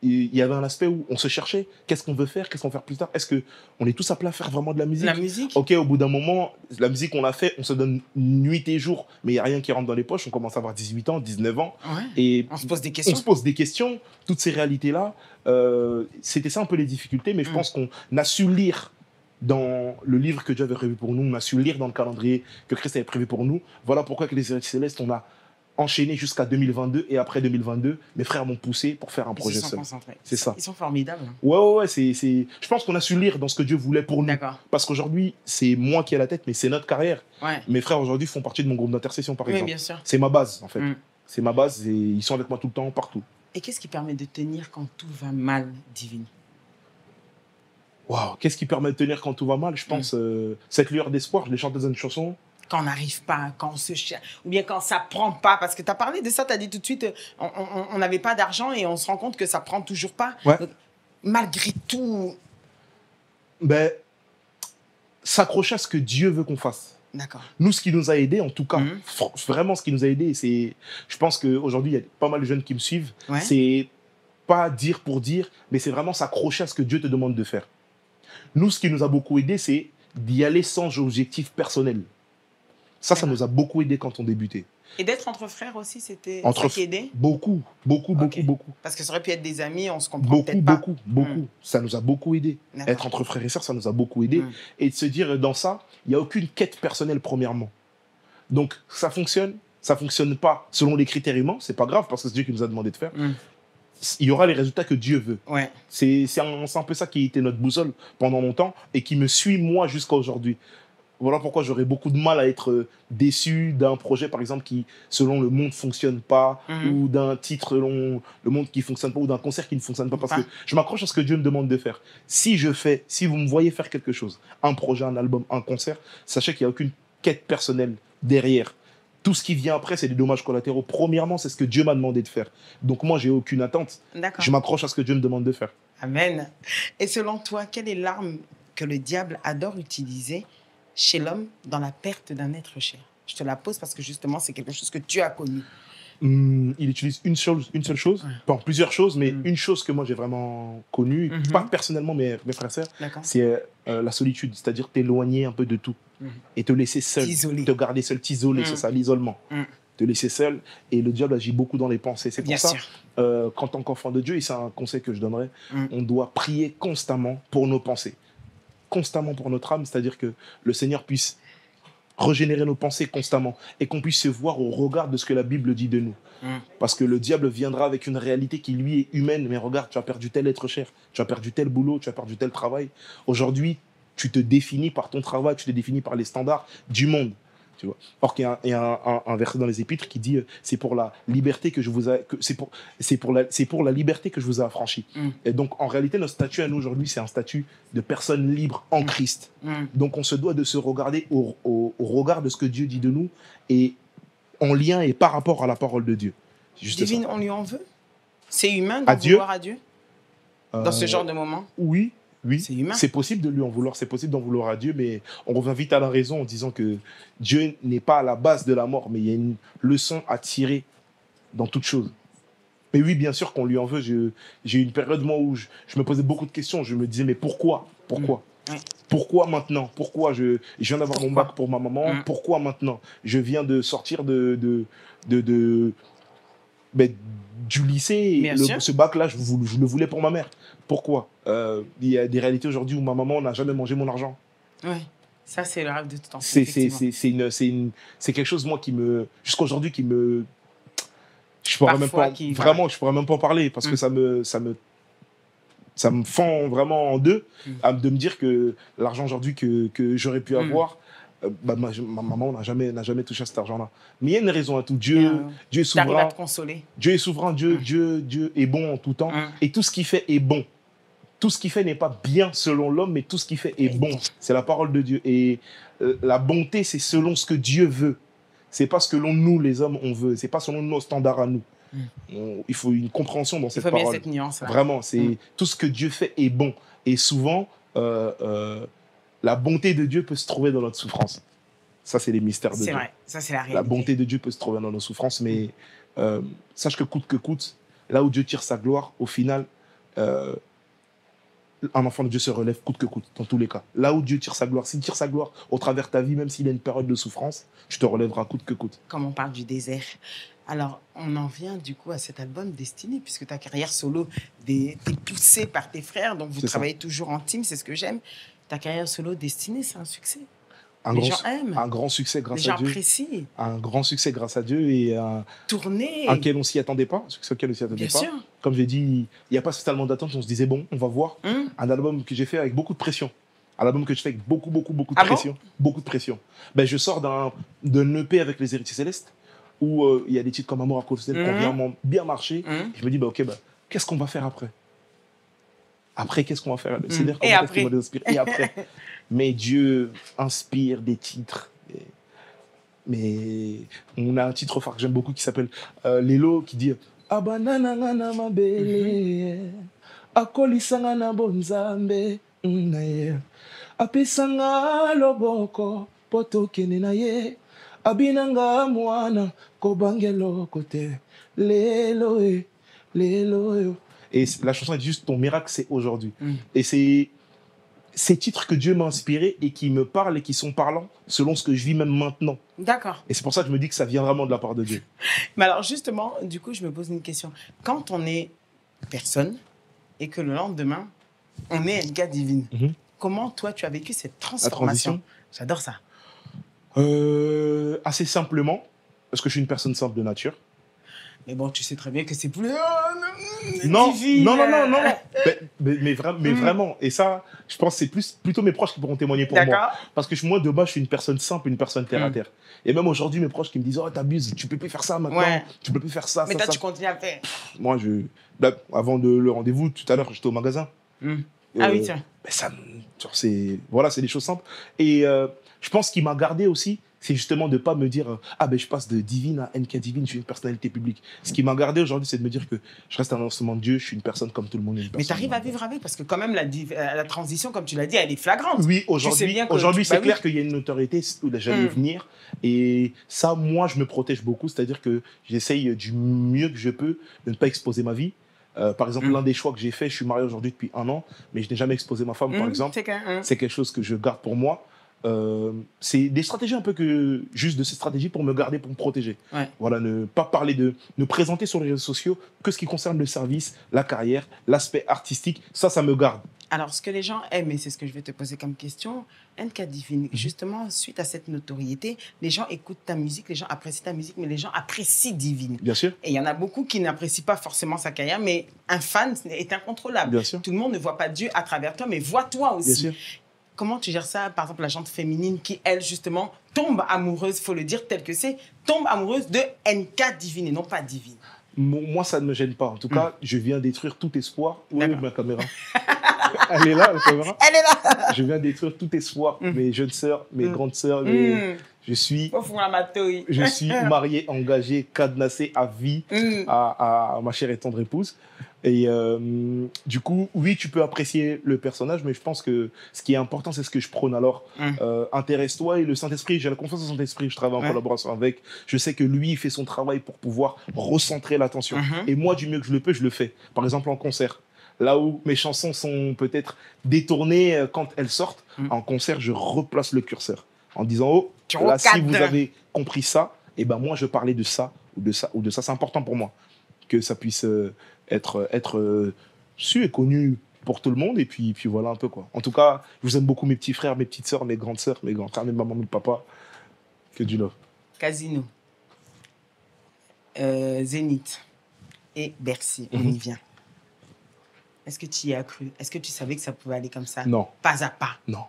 il y avait un aspect où on se cherchait. Qu'est-ce qu'on veut faire? Qu'est-ce qu'on va faire plus tard? Est-ce qu'on est tous appelés à faire vraiment de la musique? La musique? Ok, au bout d'un moment, la musique qu'on a fait, on se donne nuit et jour, mais il n'y a rien qui rentre dans les poches. On commence à avoir 18 ans, 19 ans. Ouais. Et on se pose des questions. On se pose des questions. Toutes ces réalités-là, c'était ça un peu les difficultés, mais je pense qu'on a su lire dans le livre que Dieu avait prévu pour nous, on a su lire dans le calendrier que Christ avait prévu pour nous. Voilà pourquoi avec les héritiers célestes, on a enchaîné jusqu'à 2022, et après 2022, mes frères m'ont poussé pour faire un projet seul. C'est ça. Ils sont formidables. Ouais, je pense qu'on a su lire dans ce que Dieu voulait pour nous. D'accord. Parce qu'aujourd'hui, c'est moi qui ai la tête, mais c'est notre carrière. Ouais. Mes frères aujourd'hui font partie de mon groupe d'intercession, par exemple. Oui, bien sûr. C'est ma base, en fait. C'est ma base et ils sont avec moi tout le temps, partout. Et qu'est-ce qui permet de tenir quand tout va mal, Divine? Waouh, qu'est-ce qui permet de tenir quand tout va mal? Je pense cette lueur d'espoir, je l'ai chanté dans une chanson. Quand on n'arrive pas, quand on se cherche, ou bien quand ça ne prend pas, parce que tu as parlé de ça, tu as dit tout de suite, on n'avait pas d'argent et on se rend compte que ça ne prend toujours pas. Ouais. Donc, malgré tout... Ben, s'accrocher à ce que Dieu veut qu'on fasse. D'accord. Nous, ce qui nous a aidés, en tout cas, vraiment ce qui nous a aidés, c'est, je pense qu'aujourd'hui, il y a pas mal de jeunes qui me suivent, c'est pas dire pour dire, mais c'est vraiment s'accrocher à ce que Dieu te demande de faire. Nous, ce qui nous a beaucoup aidé, c'est d'y aller sans objectif personnel. Ça nous a beaucoup aidé quand on débutait. Et d'être entre frères aussi, c'était ça qui aidait? Beaucoup. Parce que ça aurait pu être des amis, on se comprend peut-être pas. Beaucoup. Ça nous a beaucoup aidé. Être entre frères et sœurs, ça nous a beaucoup aidé. Et de se dire, dans ça, il n'y a aucune quête personnelle, premièrement. Donc, ça fonctionne pas selon les critères humains, c'est pas grave, parce que c'est Dieu qui nous a demandé de faire. Il y aura les résultats que Dieu veut. Ouais. C'est un peu ça qui était notre boussole pendant longtemps et qui me suit, moi, jusqu'à aujourd'hui. Voilà pourquoi j'aurais beaucoup de mal à être déçu d'un projet, par exemple, qui, selon le monde, ne fonctionne pas, ou d'un titre, selon le monde qui ne fonctionne pas, ou d'un concert qui ne fonctionne pas, parce que je m'accroche à ce que Dieu me demande de faire. Si vous me voyez faire quelque chose, un projet, un album, un concert, sachez qu'il n'y a aucune quête personnelle derrière. Tout ce qui vient après, c'est des dommages collatéraux. Premièrement, c'est ce que Dieu m'a demandé de faire. Donc moi, j'ai aucune attente. Je m'accroche à ce que Dieu me demande de faire. Amen. Et selon toi, quelle est l'arme que le diable adore utiliser chez l'homme dans la perte d'un être cher? Je te la pose parce que justement, c'est quelque chose que tu as connu. Il utilise une seule chose, enfin, plusieurs choses, mais une chose que moi j'ai vraiment connue, pas personnellement, mais mes frères et sœurs, c'est la solitude, c'est-à-dire t'éloigner un peu de tout et te laisser seul, te garder seul, t'isoler, c'est ça, l'isolement. Te laisser seul, et le diable agit beaucoup dans les pensées. C'est pour ça qu'en tant qu'enfant de Dieu, et c'est un conseil que je donnerais, on doit prier constamment pour nos pensées. Constamment pour notre âme, c'est-à-dire que le Seigneur puisse régénérer nos pensées constamment et qu'on puisse se voir au regard de ce que la Bible dit de nous. Parce que le diable viendra avec une réalité qui lui est humaine, mais regarde, tu as perdu tel être cher, tu as perdu tel boulot, tu as perdu tel travail. Aujourd'hui, tu te définis par ton travail, tu te définis par les standards du monde. Tu vois. Or qu'il y a un verset dans les Épîtres qui dit c'est pour la liberté que je vous ai c'est pour la liberté que je vous ai affranchi. Et donc en réalité notre statut à nous aujourd'hui c'est un statut de personne libre en Christ. Donc on se doit de se regarder au regard de ce que Dieu dit de nous et en lien et par rapport à la parole de Dieu. Juste Divine, ça. on lui en veut? C'est humain d'en vouloir à Dieu dans ce genre de moment? Oui. C'est c'est possible de lui en vouloir, c'est possible d'en vouloir à Dieu, mais on revient vite à la raison en disant que Dieu n'est pas à la base de la mort, mais il y a une leçon à tirer dans toute chose. Mais oui, bien sûr qu'on lui en veut. J'ai eu une période moi où je me posais beaucoup de questions. Je me disais, mais pourquoi Pourquoi maintenant? Pourquoi je viens d'avoir mon bac pour ma maman? Pourquoi maintenant? Je viens de sortir du lycée, ce bac-là, je le voulais pour ma mère. Pourquoi? Il y a des réalités aujourd'hui où ma maman n'a jamais mangé mon argent. Oui, ça c'est le rêve de tout enfant. C'est quelque chose, moi, qui me... Jusqu'à aujourd'hui, qui me... Je pourrais même pas, vraiment, je pourrais même pas en parler parce que ça me fend vraiment en deux de me dire que l'argent aujourd'hui que j'aurais pu avoir, ma maman n'a jamais touché à cet argent-là. Mais il y a une raison à tout. Dieu est souverain. T'arrives à te consoler. Dieu est souverain. Dieu est bon en tout temps. Et tout ce qu'il fait est bon. Tout ce qu'il fait n'est pas bien selon l'homme, mais tout ce qu'il fait est bon. C'est la parole de Dieu. Et la bonté, c'est selon ce que Dieu veut. C'est pas ce que nous, les hommes, on veut. C'est pas selon nos standards à nous. Il faut une compréhension dans cette parole. Il faut bien cette nuance. Vraiment, c'est tout ce que Dieu fait est bon. Et souvent, la bonté de Dieu peut se trouver dans notre souffrance. Ça, c'est les mystères de Dieu. C'est vrai, ça, c'est la réalité. La bonté de Dieu peut se trouver dans nos souffrances, mais sache que coûte, là où Dieu tire sa gloire, au final, un enfant de Dieu se relève coûte que coûte, dans tous les cas. Là où Dieu tire sa gloire, s'il tire sa gloire au travers de ta vie, même s'il y a une période de souffrance, tu te relèveras coûte que coûte. Comme on parle du désert. Alors, on en vient du coup à cet album Destinée, puisque ta carrière solo t'es poussée par tes frères, donc vous travaillez toujours en team, c'est ce que j'aime. Ta carrière solo Destinée, c'est un succès. Les gens aiment. Un grand succès grâce à Dieu. Les gens apprécient. Un grand succès grâce à Dieu et un auquel on s'y attendait pas, succès auquel on s'y attendait pas. Sûr. Comme j'ai dit, il n'y a pas totalement d'attente, on se disait bon, on va voir. Un album que j'ai fait avec beaucoup de pression. Un album que je fais avec beaucoup de pression. Beaucoup de pression. Ben, je sors d'un EP avec les Héritiers Célestes où il y a des titres comme Amour à cause d'elle qui ont vraiment bien marché. Je me dis, ok, qu'est-ce qu'on va faire après? Après, qu'est-ce qu'on va faire? C'est-à-dire Et après? Et après. Mais Dieu inspire des titres. Mais on a un titre phare que j'aime beaucoup qui s'appelle Lelo, qui dit Abanana ma belle, akolisanga na bonzambe, apesanga loboko poto kene na ye, abinanga mwana kobangelo kote, lelo lelo. Et la chanson est juste ton miracle, c'est aujourd'hui. Et c'est ces titres que Dieu m'a inspirés et qui me parlent et qui sont parlants selon ce que je vis même maintenant. D'accord. Et c'est pour ça que je me dis que ça vient vraiment de la part de Dieu. Mais alors justement, du coup, je me pose une question. Quand on est personne et que le lendemain, on est NK Divine, comment toi, tu as vécu cette transformation? J'adore ça. Assez simplement, parce que je suis une personne simple de nature. Mais bon, tu sais très bien que c'est plus... Non, divine. non. Mais vraiment. Et ça, je pense que c'est plutôt mes proches qui pourront témoigner pour moi. Parce que moi, de base, je suis une personne simple, une personne terre à terre. Et même aujourd'hui, mes proches qui me disent « Oh, t'abuses, tu peux plus faire ça maintenant. Tu peux plus faire ça, mais ça, toi, ça. » tu continues à faire. Moi, avant le rendez-vous, tout à l'heure, j'étais au magasin. Ah oui, tiens. C'est des choses simples. Et je pense qu'il m'a gardé aussi, c'est justement de ne pas me dire je passe de divine à NK Divine, je suis une personnalité publique. Ce qui m'a gardé aujourd'hui, c'est de me dire que je reste un instrument de Dieu, je suis une personne comme tout le monde. Mais tu arrives à vivre avec, parce que quand même, la transition, comme tu l'as dit, elle est flagrante. Oui, aujourd'hui c'est clair qu'il y a une notoriété où j'allais venir. Et ça, moi, je me protège beaucoup, c'est-à-dire que j'essaye du mieux que je peux de ne pas exposer ma vie. Par exemple, l'un des choix que j'ai fait, je suis marié aujourd'hui depuis 1 an, mais je n'ai jamais exposé ma femme, par exemple. C'est quelque chose que je garde pour moi. C'est des stratégies un peu juste de ces stratégies pour me garder, pour me protéger. Voilà, ne pas parler ne présenter sur les réseaux sociaux que ce qui concerne le service, la carrière, l'aspect artistique. Ça me garde. Alors, ce que les gens aiment, et c'est ce que je vais te poser comme question, NK Divine, justement, suite à cette notoriété, les gens écoutent ta musique, les gens apprécient ta musique, mais les gens apprécient Divine. Bien sûr. Et il y en a beaucoup qui n'apprécient pas forcément sa carrière, mais un fan est incontrôlable. Bien sûr. Tout le monde ne voit pas Dieu à travers toi, mais voit toi aussi. Bien sûr. Comment tu gères ça, par exemple, la gente féminine qui, elle, justement, tombe amoureuse, il faut le dire tel que c'est, tombe amoureuse de NK Divine et non pas Divine? Moi, ça ne me gêne pas. En tout cas, je viens détruire tout espoir. Où est ma caméra? Elle est là, la caméra? Elle est là. Je viens détruire tout espoir. Mes jeunes sœurs, mes grandes sœurs. Je suis marié, engagé, cadenassé à vie à ma chère et tendre épouse. Et du coup, oui, tu peux apprécier le personnage, mais je pense que ce qui est important, c'est ce que je prône. Alors, intéresse-toi, et le Saint-Esprit, j'ai la confiance en Saint-Esprit, je travaille en collaboration avec. Je sais que lui, il fait son travail pour pouvoir recentrer l'attention. Et moi, du mieux que je le peux, je le fais. Par exemple, en concert. Là où mes chansons sont peut-être détournées quand elles sortent, en concert, je replace le curseur en disant, oh, là, si vous avez compris ça, et ben moi, je parlais de ça ou de ça ou de ça. C'est important pour moi que ça puisse être su et connu pour tout le monde. Et puis voilà un peu, quoi. En tout cas, je vous aime beaucoup, mes petits frères, mes petites sœurs, mes grandes sœurs, mes grands frères, mes mamans, mes papas. Que du love. Casino, Zénith et Bercy, on y vient. Est-ce que tu y as cru? Est-ce que tu savais que ça pouvait aller comme ça? Non. Pas à pas? Non.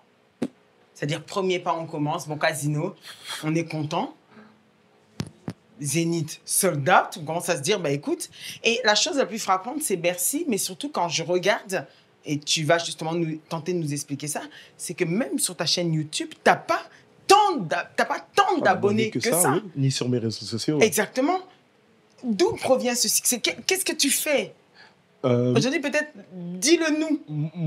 C'est-à-dire, premier pas, on commence. Bon, Casino, on est content. Zénith, sold out. On commence à se dire, bah écoute. Et la chose la plus frappante, c'est Bercy, mais surtout quand je regarde, et tu vas justement tenter de nous expliquer ça, c'est que même sur ta chaîne YouTube, tu n'as pas tant d'abonnés que ça. Oui. Ni sur mes réseaux sociaux. Exactement. D'où provient ce succès? Qu'est-ce que tu fais? Aujourd'hui, peut-être, dis-le-nous,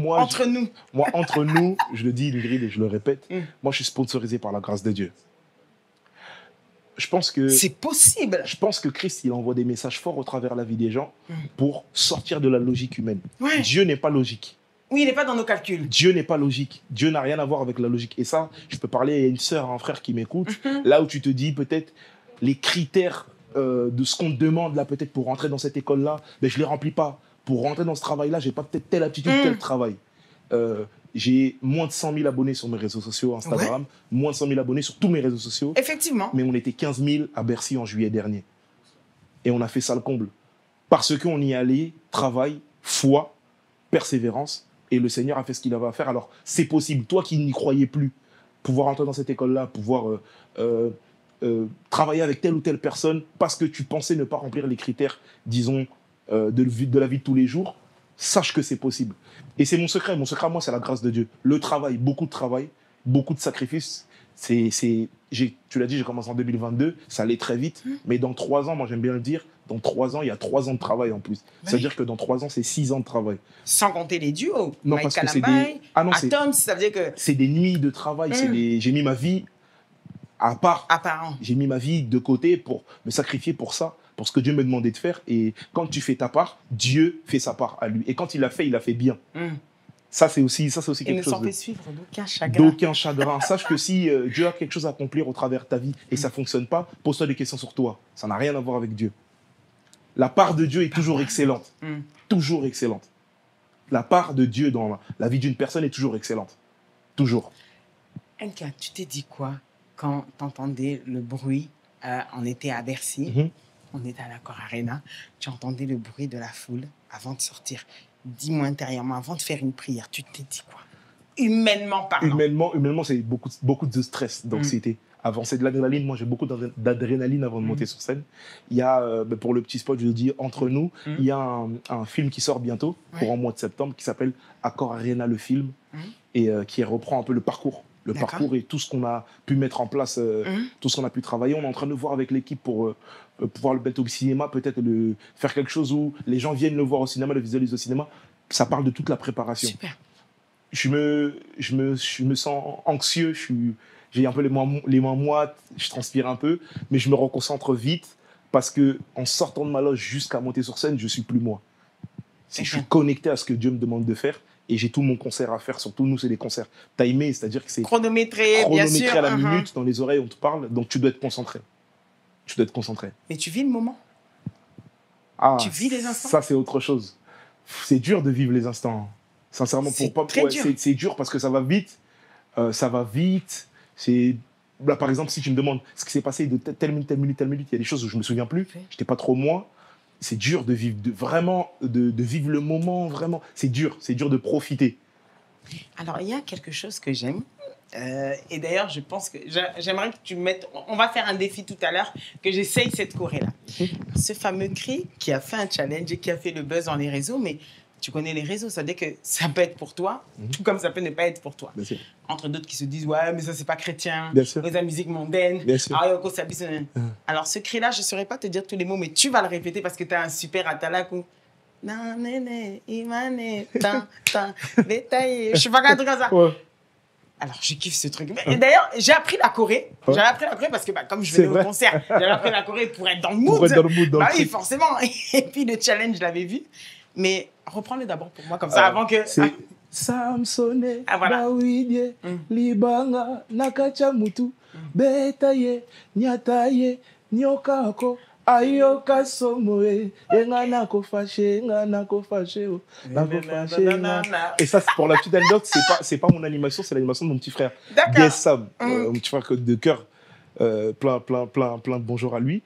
entre nous. Moi, entre nous, je le dis, Ingrid, et je le répète, moi, je suis sponsorisé par la grâce de Dieu. Je pense que... C'est possible. Je pense que Christ, il envoie des messages forts au travers de la vie des gens pour sortir de la logique humaine. Ouais. Dieu n'est pas logique. Oui, il n'est pas dans nos calculs. Dieu n'est pas logique. Dieu n'a rien à voir avec la logique. Et ça, je peux parler à une sœur, un frère qui m'écoute, là où tu te dis peut-être les critères de ce qu'on te demande là peut-être pour rentrer dans cette école-là, ben, je ne les remplis pas. Pour rentrer dans ce travail-là, je n'ai pas peut-être telle aptitude, tel travail. J'ai moins de 100 000 abonnés sur mes réseaux sociaux, Instagram, moins de 100 000 abonnés sur tous mes réseaux sociaux. Effectivement. Mais on était 15 000 à Bercy en juillet dernier. Et on a fait ça le comble. Parce qu'on y allait, travail, foi, persévérance, et le Seigneur a fait ce qu'il avait à faire. Alors, c'est possible. Toi qui n'y croyais plus, pouvoir entrer dans cette école-là, pouvoir travailler avec telle ou telle personne parce que tu pensais ne pas remplir les critères, disons, de la vie de tous les jours, sache que c'est possible. Et c'est mon secret. Mon secret à moi, c'est la grâce de Dieu. Le travail, beaucoup de sacrifices. Tu l'as dit, j'ai commencé en 2022, ça allait très vite. Mais dans 3 ans, moi j'aime bien le dire, dans 3 ans, il y a 3 ans de travail en plus. C'est-à-dire que dans 3 ans, c'est 6 ans de travail. Sans compter les duos. Non, Mike parce que c'est Kalambai, des... Ah non, Atoms, ça veut dire que... C'est des nuits de travail. J'ai mis ma vie à part. J'ai mis ma vie de côté pour me sacrifier pour ça, pour ce que Dieu me demandait de faire. Et quand tu fais ta part, Dieu fait sa part à lui. Et quand il l'a fait bien. Ça, c'est aussi quelque chose. Il ne s'en fait suivre d'aucun chagrin. D'aucun chagrin. Sache que si Dieu a quelque chose à accomplir au travers de ta vie et ça ne fonctionne pas, pose-toi des questions sur toi. Ça n'a rien à voir avec Dieu. La part de Dieu est toujours excellente. Toujours excellente. La part de Dieu dans la vie d'une personne est toujours excellente. Toujours. Nka, tu t'es dit quoi quand tu entendais le bruit? On était à Bercy, on était à l'Accor Arena, tu entendais le bruit de la foule avant de sortir. Dis-moi intérieurement, avant de faire une prière, tu t'es dit quoi? Humainement parlant. Humainement, c'est beaucoup de stress, d'anxiété. Avant, c'est de l'adrénaline. Moi, j'ai beaucoup d'adrénaline avant de monter sur scène. Il y a, pour le petit spot, je le dis, entre nous, il y a un film qui sort bientôt, pour un mois de septembre, qui s'appelle Accor Arena, le film, et qui reprend un peu le parcours. Le parcours et tout ce qu'on a pu mettre en place, tout ce qu'on a pu travailler. On est en train de voir avec l'équipe pour pouvoir le mettre au cinéma, peut-être faire quelque chose où les gens viennent le voir au cinéma, le visualisent au cinéma. Ça parle de toute la préparation. Super. Je me sens anxieux, j'ai un peu les mains moites, je transpire un peu, mais je me reconcentre vite parce qu'en sortant de ma loge jusqu'à monter sur scène, je ne suis plus moi. Je suis connecté à ce que Dieu me demande de faire. Et j'ai tout mon concert à faire. Surtout, nous, c'est des concerts timés, c'est-à-dire que c'est chronométré bien sûr, à la minute, dans les oreilles, on te parle. Donc, tu dois être concentré. Mais tu vis le moment. Tu vis les instants. Ça, c'est autre chose. C'est dur de vivre les instants. Sincèrement, c'est dur parce que ça va vite. Là, par exemple, si tu me demandes ce qui s'est passé de telle minute, il y a des choses où je ne me souviens plus. Je n'étais pas trop moi. C'est dur de vivre, de vivre le moment, vraiment. C'est dur de profiter. Alors, il y a quelque chose que j'aime. Et d'ailleurs, je pense que j'aimerais que tu mettes... On va faire un défi tout à l'heure, que j'essaye cette choré-là. Ce fameux cri qui a fait un challenge et qui a fait le buzz dans les réseaux, mais tu connais les réseaux, ça veut dire que ça peut être pour toi, tout comme ça peut ne pas être pour toi. Entre d'autres qui se disent, ouais, mais ça, c'est pas chrétien. La musique mondaine. Alors, ce cri-là, je ne saurais pas te dire tous les mots, mais tu vas le répéter parce que tu as un super atalakou. Je sais pas un truc comme ça. Alors, je kiffe ce truc. Et d'ailleurs, j'ai appris la Corée. J'ai appris la Corée parce que, comme je venais au concert, j'ai appris la Corée pour être dans le mood. Oui, forcément. Et puis, le challenge, je l'avais vu. Mais reprends-le d'abord pour moi, comme ça, avant que... Samsone, Bawidye, Libanga, Nakachamutu, Betaye, Nyataye, Nyokako, Ayoka Somoe, Enganako Faché, Enganako Faché, Et ça, pour la petite anecdote, c'est pas mon animation, c'est l'animation de mon petit frère. Yes Sam, mon petit frère de cœur. Plein de bonjour à lui,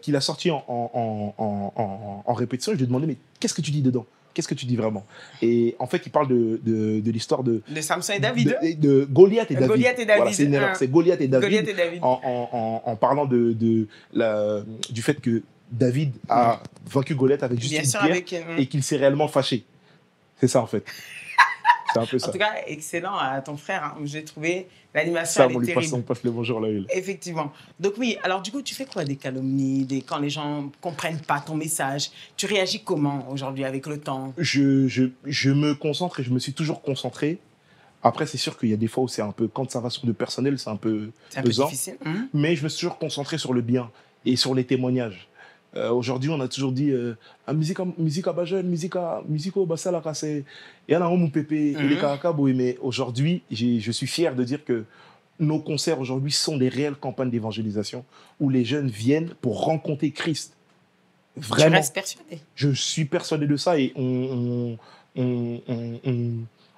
qu'il a sorti en répétition. Je lui ai demandé, mais qu'est-ce que tu dis dedans? Qu'est-ce que tu dis vraiment? Et en fait, il parle de l'histoire de Samson et David. De Goliath et David. Goliath et David. Voilà, c'est une erreur. C'est Goliath et David. Goliath et David. En parlant du fait que David a vaincu Goliath avec juste une pierre et qu'il s'est réellement fâché. C'est ça, en fait. C'est un peu ça. En tout cas, excellent à ton frère. Hein. J'ai trouvé l'animation terrible. On passe le bonjour là. Effectivement. Donc oui, alors du coup, tu fais quoi des calomnies, quand les gens ne comprennent pas ton message? Tu réagis comment aujourd'hui avec le temps? Je me concentre et je me suis toujours concentré Après, c'est sûr qu'il y a des fois où c'est un peu, quand ça va sur le personnel, c'est un peu pesant. Difficile. Mais je me suis toujours concentré sur le bien et sur les témoignages. Aujourd'hui, on a toujours dit musique à Bajeune, musique au Bassala, c'est et on a mon pépé et les Karakabo. Mais aujourd'hui, je suis fier de dire que nos concerts aujourd'hui sont des réelles campagnes d'évangélisation où les jeunes viennent pour rencontrer Christ. Vraiment. Tu restes persuadé? Je suis persuadé de ça et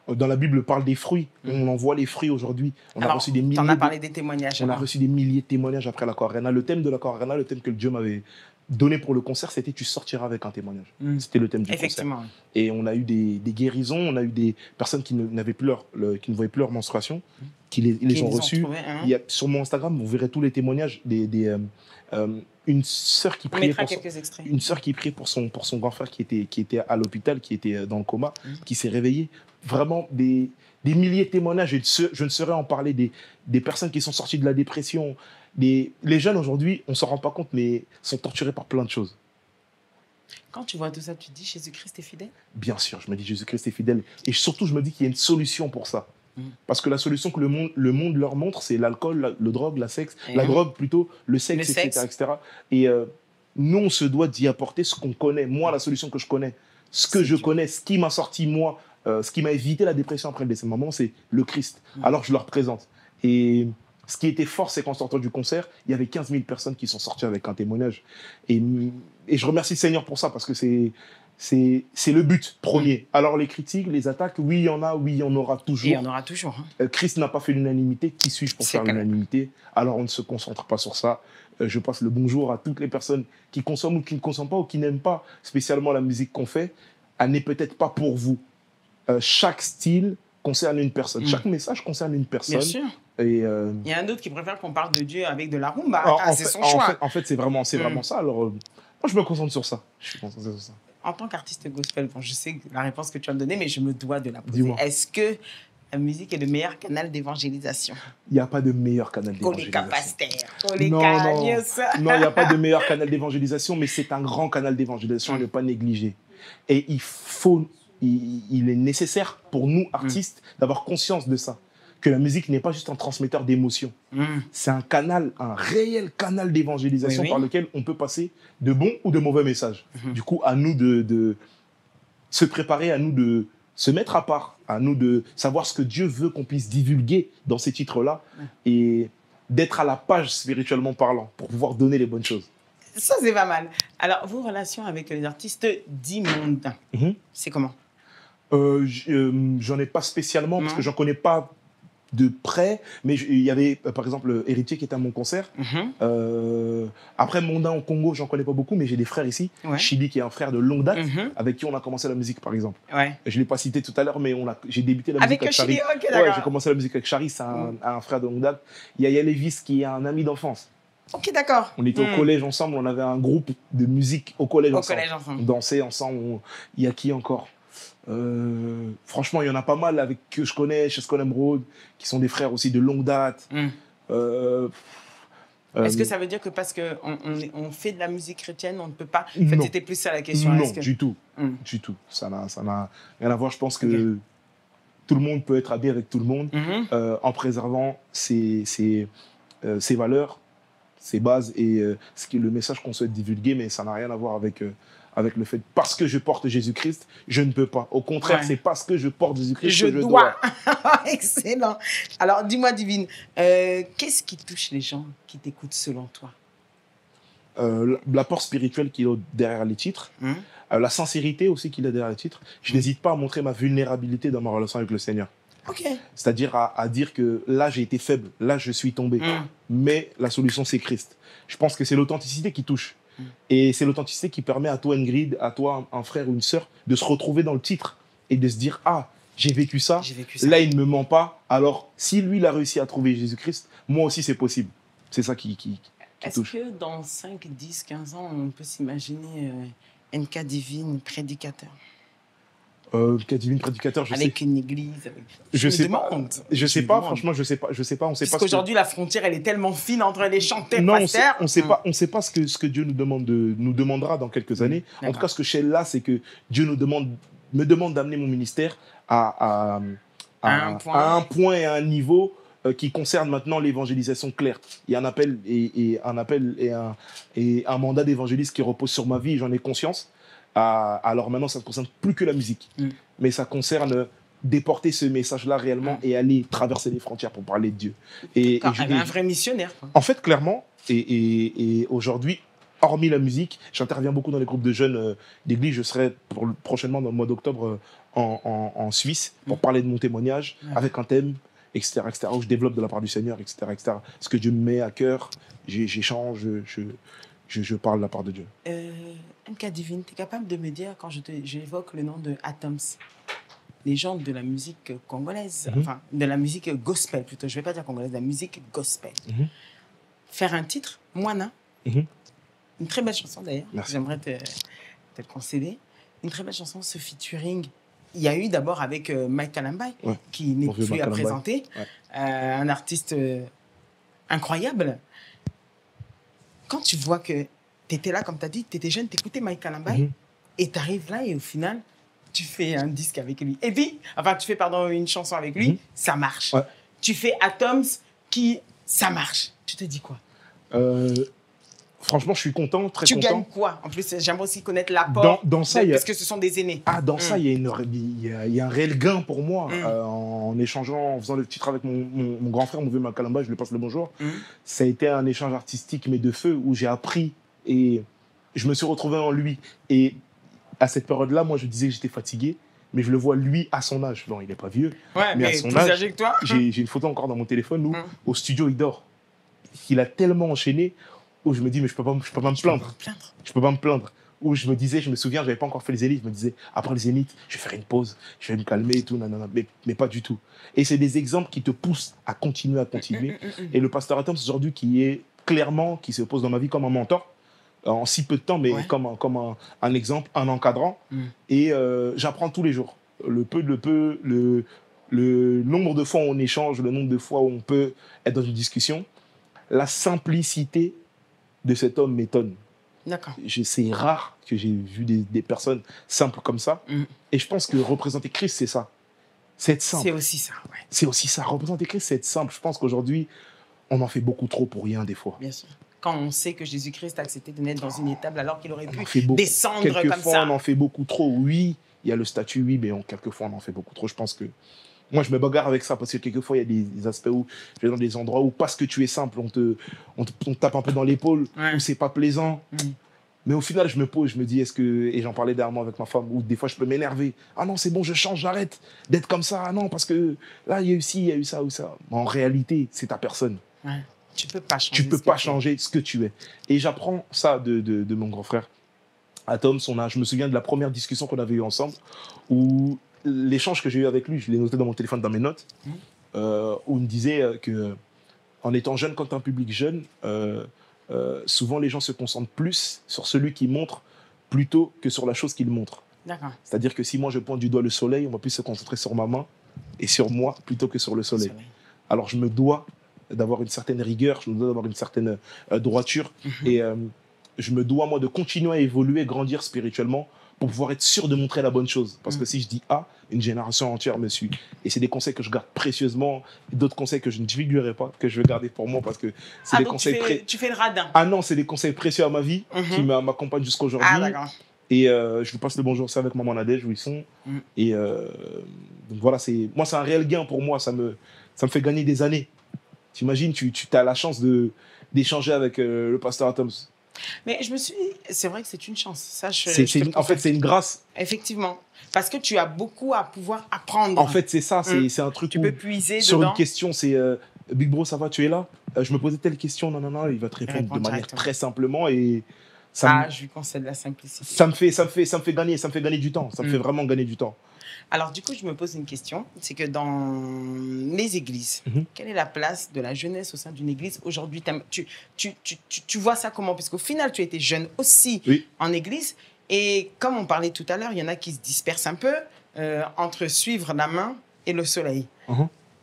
dans la Bible, parle des fruits. On en voit les fruits aujourd'hui. On a reçu des milliers. On a parlé des témoignages. On a reçu des milliers de témoignages après la Corona. Le thème de la Corona, le thème que Dieu m'avait donné pour le concert, c'était tu sortiras avec un témoignage. C'était le thème du concert. Et on a eu des guérisons, on a eu des personnes qui n'avaient plus qui ne voyaient plus leur menstruation, qui les ont reçus. Il y a, sur mon Instagram, vous verrez tous les témoignages une sœur qui priait pour son grand frère qui était à l'hôpital, qui était dans le coma, qui s'est réveillé. Vraiment des milliers de témoignages. Je ne saurais en parler des personnes qui sont sorties de la dépression. Les jeunes aujourd'hui, on ne s'en rend pas compte, mais sont torturés par plein de choses. Quand tu vois tout ça, tu te dis Jésus-Christ est fidèle? Bien sûr, je me dis Jésus-Christ est fidèle. Et surtout, je me dis qu'il y a une solution pour ça. Parce que la solution que le monde leur montre, c'est l'alcool, le drogue, la drogue plutôt, le sexe, etc. Et nous, on se doit d'y apporter ce qu'on connaît. Moi, la solution que je connais, ce que je connais, ce qui m'a sorti, moi, ce qui m'a évité la dépression après le décès de maman, c'est le Christ. Alors, je leur présente. Et ce qui était fort, c'est qu'en sortant du concert, il y avait 15 000 personnes qui sont sorties avec un témoignage. Et je remercie le Seigneur pour ça, parce que c'est le but premier. Alors les critiques, les attaques, oui, il y en a, oui, il y en aura toujours. Il y en aura toujours. Christ n'a pas fait l'unanimité. Qui suis-je pour faire l'unanimité? Alors on ne se concentre pas sur ça. Je passe le bonjour à toutes les personnes qui consomment ou qui ne consomment pas ou qui n'aiment pas spécialement la musique qu'on fait. Elle n'est peut-être pas pour vous. Chaque style concerne une personne. Chaque message concerne une personne. Bien sûr. Et il y a un autre qui préfère qu'on parle de Dieu avec de la rumba. C'est son choix. En fait, c'est vraiment ça. Alors, moi, je me concentre sur ça. En tant qu'artiste gospel, bon, je sais la réponse que tu as donnée, mais je me dois de la poser. Est-ce que la musique est le meilleur canal d'évangélisation? Il n'y a pas de meilleur canal d'évangélisation. Non, il n'y a pas de meilleur canal d'évangélisation, mais c'est un grand canal d'évangélisation à ne pas négliger. Et il est nécessaire pour nous, artistes, d'avoir conscience de ça. Que la musique n'est pas juste un transmetteur d'émotions. C'est un réel canal d'évangélisation par lequel on peut passer de bons ou de mauvais messages. Du coup, à nous de se préparer, à nous de se mettre à part, à nous de savoir ce que Dieu veut qu'on puisse divulguer dans ces titres-là et d'être à la page spirituellement parlant pour pouvoir donner les bonnes choses. Ça, c'est pas mal. Alors, vos relations avec les artistes d'Immonde, c'est comment? J'en ai pas spécialement parce que j'en connais pas de près, mais il y avait par exemple Héritier qui était à mon concert. Après Mondain au Congo, j'en connais pas beaucoup, mais j'ai des frères ici. Chili qui est un frère de longue date, avec qui on a commencé la musique par exemple. Je l'ai pas cité tout à l'heure, mais j'ai débuté la musique avec Chari. J'ai commencé la musique avec Chari, c'est un frère de longue date. Il y a Yalevis qui est un ami d'enfance. Ok, d'accord. On était au collège ensemble, on avait un groupe de musique au collège ensemble. On dansait ensemble. Il y a qui encore? Franchement, il y en a pas mal que je connais chez Skull Emerald, qui sont des frères aussi de longue date. Est-ce que ça veut dire que parce qu'on fait de la musique chrétienne, on ne peut pas... En fait, c'était plus ça la question. Non, du tout. Du tout. Ça n'a rien à voir. Je pense que tout le monde peut être habillé avec tout le monde en préservant ses valeurs, ses bases et le message qu'on souhaite divulguer, mais ça n'a rien à voir avec le fait, parce que je porte Jésus-Christ, je ne peux pas. Au contraire, c'est parce que je porte Jésus-Christ que je dois. Excellent. Alors, dis-moi, Divine, qu'est-ce qui touche les gens qui t'écoutent selon toi? L'apport spirituel qu'il y a derrière les titres, la sincérité aussi qu'il y a derrière les titres. Je n'hésite pas à montrer ma vulnérabilité dans ma relation avec le Seigneur. C'est-à-dire à dire que là, j'ai été faible, là, je suis tombé. Mais la solution, c'est Christ. Je pense que c'est l'authenticité qui touche. Et c'est l'authenticité qui permet à toi, Ingrid, à toi, un frère ou une sœur, de se retrouver dans le titre et de se dire « Ah, j'ai vécu ça, là, il ne me ment pas. Alors, si lui, il a réussi à trouver Jésus-Christ, moi aussi, c'est possible. » C'est ça qui touche. Est-ce que dans 5, 10, 15 ans, on peut s'imaginer NK Divine prédicateur? NK Divine prédicateur, je sais. Avec une église. Je sais pas. Je sais pas. Franchement, je sais pas. On sait pas. Parce qu'aujourd'hui, la frontière, elle est tellement fine entre les chanteurs. Non, on sait pas ce que Dieu nous demandera dans quelques années. En tout cas, ce que je sais là, c'est que Dieu me demande d'amener mon ministère à à un point et à un niveau qui concerne maintenant l'évangélisation claire. Il y a un appel et un mandat d'évangéliste qui repose sur ma vie, j'en ai conscience. Alors maintenant, ça ne concerne plus que la musique, mais ça concerne déporter ce message-là réellement et aller traverser les frontières pour parler de Dieu. Un vrai missionnaire, quoi. En fait, clairement, et aujourd'hui, hormis la musique, j'interviens beaucoup dans les groupes de jeunes d'église. Je serai prochainement dans le mois d'octobre en Suisse pour parler de mon témoignage avec un thème, etc., où je développe de la part du Seigneur, etc. Ce que Dieu me met à cœur, j'échange, je parle de la part de Dieu. MK Divine, tu es capable de me dire, quand j'évoque le nom de Atoms, les gens de la musique congolaise, enfin de la musique gospel plutôt, je ne vais pas dire congolaise, de la musique gospel, faire un titre, Moana, une très belle chanson d'ailleurs, j'aimerais te le concéder, une très belle chanson, ce featuring. Il y a eu d'abord avec Mike Kalambai, qui n'est plus à présenter, un artiste incroyable. Quand tu vois que tu étais là, comme tu as dit, tu étais jeune, tu écoutais Mike Kalambai, et tu arrives là et au final, tu fais un disque avec lui. Et puis, enfin, tu fais, une chanson avec lui, ça marche. Tu fais Atoms, ça marche. Tu te dis quoi? Franchement, je suis content, très content. Tu gagnes quoi? En plus, j'aimerais aussi connaître l'apport, parce que ce sont des aînés. Dans ça, il y a un réel gain pour moi. En échangeant, en faisant le titre avec mon grand frère, mon vieux Makalamba, je lui passe le bonjour. Ça a été un échange artistique, mais de feu, où j'ai appris et je me suis retrouvé en lui. Et à cette période-là, moi, je disais que j'étais fatigué, mais je le vois lui à son âge. Bon, il n'est pas vieux, mais à son plus âge, âgé que toi. J'ai une photo encore dans mon téléphone où, au studio, il dort. Il a tellement enchaîné où je me dis, mais je peux pas me plaindre. Je peux pas me plaindre. Où je me souviens, j'avais pas encore fait le Zénith. Je me disais, après le Zénith, je vais faire une pause, je vais me calmer et tout, nanana. Mais pas du tout. Et c'est des exemples qui te poussent à continuer. Et le pasteur Atoms, aujourd'hui, qui se pose dans ma vie comme un mentor, en si peu de temps, mais comme un exemple, un encadrant. Et j'apprends tous les jours. Le nombre de fois où on échange, le nombre de fois où on peut être dans une discussion, la simplicité de cet homme m'étonne. D'accord. C'est rare que j'ai vu des personnes simples comme ça. Et je pense que représenter Christ, c'est ça. C'est être simple. C'est aussi ça, C'est aussi ça. Représenter Christ, c'est être simple. Je pense qu'aujourd'hui, on en fait beaucoup trop pour rien, des fois. Bien sûr. Quand on sait que Jésus-Christ a accepté de naître dans une étable alors qu'il aurait pu descendre comme ça. Quelquefois, on en fait beaucoup trop. Oui, il y a le statut, oui, mais quelquefois, on en fait beaucoup trop. Je pense que moi, je me bagarre avec ça parce que quelquefois, il y a des aspects où je vais dans des endroits où, parce que tu es simple, on te tape un peu dans l'épaule, où c'est pas plaisant. Mais au final, je me pose, je me dis, et j'en parlais dernièrement avec ma femme, où des fois, je peux m'énerver. Ah non, c'est bon, je change, j'arrête d'être comme ça. Ah non, parce que là, il y a eu ci, il y a eu ça ou ça. Mais en réalité, c'est ta personne. Tu peux pas changer. Tu peux pas changer ce que tu es. Et j'apprends ça de mon grand frère. Atoms, je me souviens de la première discussion qu'on avait eue ensemble, où l'échange que j'ai eu avec lui, je l'ai noté dans mon téléphone, dans mes notes, où il me disait qu'en étant jeune, quand tu es un public jeune, souvent les gens se concentrent plus sur celui qui montre plutôt que sur la chose qu'il montre. C'est-à-dire que si moi je pointe du doigt le soleil, on va plus se concentrer sur ma main et sur moi plutôt que sur le soleil. Alors je me dois d'avoir une certaine rigueur, je me dois d'avoir une certaine droiture et je me dois moi de continuer à évoluer, grandir spirituellement pour pouvoir être sûr de montrer la bonne chose. Parce que si je dis A, une génération entière me suit. Et c'est des conseils que je garde précieusement, et d'autres conseils que je ne divulguerai pas, que je vais garder pour moi parce que c'est des conseils tu fais le radin. Ah non, c'est des conseils précieux à ma vie qui m'accompagnent jusqu'à aujourd'hui. Ah d'accord. Et je lui passe le bonjour, c'est avec maman Nadège où ils sont. Et donc voilà, c'est un réel gain pour moi, ça me fait gagner des années. T'imagines, tu as la chance d'échanger avec le pasteur Atoms. Mais c'est vrai que c'est une chance. Ça, en fait, c'est une grâce. Effectivement. Parce que tu as beaucoup à pouvoir apprendre. En fait, c'est ça. C'est un truc tu peux puiser sur dedans. Une question, c'est Big Bro, ça va, tu es là? Je me posais telle question, non, il va te répondre de manière très simplement. Et je lui concède la simplicité. Ça me fait gagner du temps. Ça me fait vraiment gagner du temps. Alors, du coup, je me pose une question. C'est que dans les églises, quelle est la place de la jeunesse au sein d'une église aujourd'hui? Tu vois ça comment? Parce qu'au final, tu étais jeune aussi en église. Et comme on parlait tout à l'heure, il y en a qui se dispersent un peu entre suivre la main et le soleil.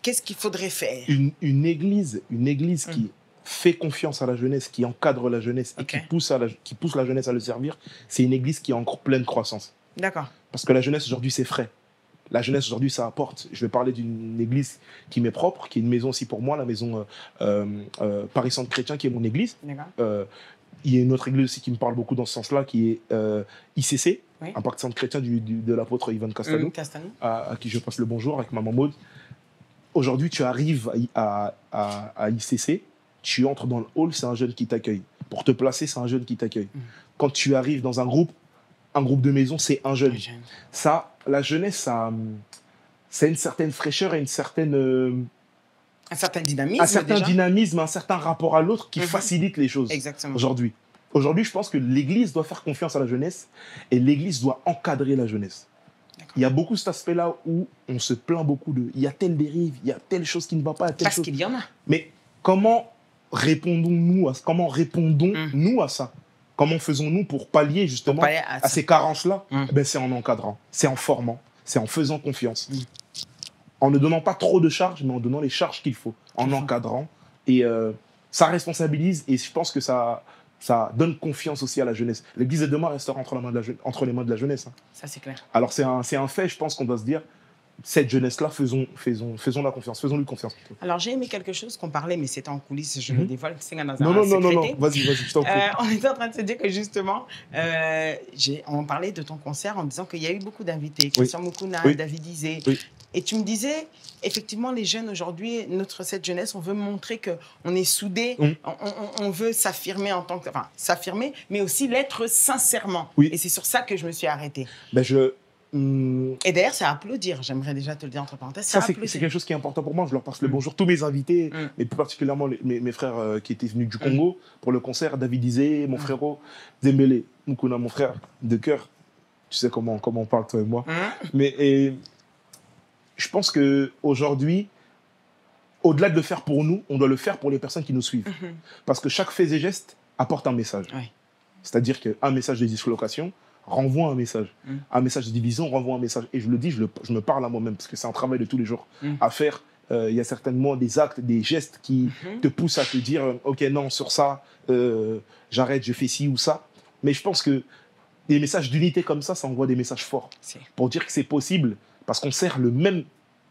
Qu'est-ce qu'il faudrait faire? Une église qui fait confiance à la jeunesse, qui encadre la jeunesse et qui pousse la jeunesse à le servir, c'est une église qui est en pleine croissance. D'accord. Parce que la jeunesse, aujourd'hui, c'est frais. La jeunesse, aujourd'hui, ça apporte. Je vais parler d'une église qui m'est propre, qui est une maison aussi pour moi, la maison Paris Centre Chrétien, qui est mon église. Il y a une autre église aussi qui me parle beaucoup dans ce sens-là, qui est ICC, Impact Centre Chrétien de l'apôtre Ivan Castano, à qui je passe le bonjour avec maman Maud. Aujourd'hui, tu arrives à ICC, tu entres dans le hall, c'est un jeune qui t'accueille. Pour te placer, c'est un jeune qui t'accueille. Quand tu arrives dans un groupe de maison, c'est un jeune. Ça, la jeunesse, c'est une certaine fraîcheur et une certaine... un certain dynamisme. Un certain dynamisme, un certain rapport à l'autre qui facilite les choses aujourd'hui. Aujourd'hui, je pense que l'Église doit faire confiance à la jeunesse et l'Église doit encadrer la jeunesse. Il y a beaucoup cet aspect-là où on se plaint beaucoup de... Il y a telle dérive, il y a telle chose qui ne va pas. Parce qu'il y en a. Mais comment répondons-nous à ça? Comment faisons-nous pour pallier justement à ces carences-là? Ben, c'est en encadrant, c'est en formant, c'est en faisant confiance. En ne donnant pas trop de charges, mais en donnant les charges qu'il faut, en encadrant. Et ça responsabilise et je pense que ça donne confiance aussi à la jeunesse. L'Église de demain restera entre les mains de la jeunesse. Hein. Ça, c'est clair. Alors, c'est un fait, je pense qu'on doit se dire, cette jeunesse-là, faisons-la confiance, faisons-lui confiance. Alors, j'ai aimé quelque chose qu'on parlait, mais c'était en coulisses, je le dévoile, c'est un non, vas-y, je t'en prie. On était en train de se dire que justement, on parlait de ton concert en disant qu'il y a eu beaucoup d'invités, Christian Mukuna, David Izé. Et tu me disais, effectivement, les jeunes aujourd'hui, cette jeunesse, on veut montrer qu'on est soudés, on veut s'affirmer en tant que... Enfin, s'affirmer, mais aussi l'être sincèrement. Et c'est sur ça que je me suis arrêtée. Et d'ailleurs, c'est à applaudir. J'aimerais déjà te le dire entre parenthèses. C'est quelque chose qui est important pour moi. Je leur passe le bonjour. Tous mes invités, et plus particulièrement mes frères qui étaient venus du Congo pour le concert, David Izé, mon frérot, Dembélé, Mukuna, mon frère de cœur. Tu sais comment on parle, toi et moi. Mais je pense qu'aujourd'hui, au-delà de le faire pour nous, on doit le faire pour les personnes qui nous suivent. Parce que chaque fait et geste apporte un message. C'est-à-dire qu'un message de dislocation renvoie un message. Un message de division renvoie un message. Et je le dis, je me parle à moi-même, parce que c'est un travail de tous les jours à faire. Il y a certainement des actes, des gestes qui te poussent à te dire « Ok, non, sur ça, j'arrête, je fais ci ou ça ». Mais je pense que des messages d'unité comme ça envoie des messages forts. Pour dire que c'est possible, parce qu'on sert le même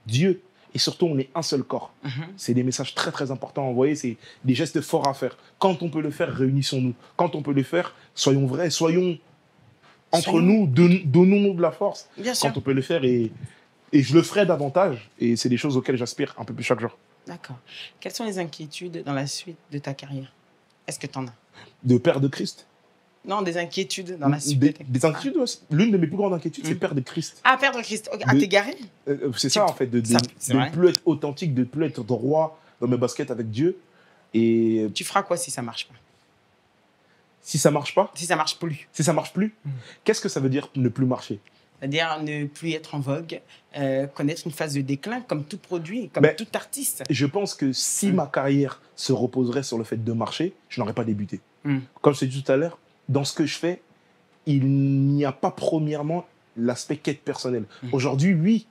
Dieu. Et surtout, on est un seul corps. C'est des messages très, très importants à envoyer. C'est des gestes forts à faire. Quand on peut le faire, réunissons-nous. Quand on peut le faire, soyons vrais, soyons... Entre nous, donnons-nous de la force quand on peut le faire et je le ferai davantage et c'est des choses auxquelles j'aspire un peu plus chaque jour. D'accord. Quelles sont les inquiétudes dans la suite de ta carrière? Est-ce que tu en as? De père de Christ? Non, des inquiétudes dans la suite. Des inquiétudes, l'une de mes plus grandes inquiétudes, c'est perdre Christ. Ah, perdre Christ. Okay. T'es garé? C'est ça en fait, de ne plus être authentique, de ne plus être droit dans mes baskets avec Dieu. Et tu feras quoi si ça ne marche pas? Si ça marche pas? Si ça marche plus. Si ça marche plus? Qu'est-ce que ça veut dire ne plus marcher? C'est-à-dire ne plus être en vogue, connaître une phase de déclin comme tout produit, comme tout artiste. Je pense que si ma carrière se reposerait sur le fait de marcher, je n'aurais pas débuté. Comme je t'ai dit tout à l'heure, dans ce que je fais, il n'y a pas premièrement l'aspect quête personnelle. Aujourd'hui, oui,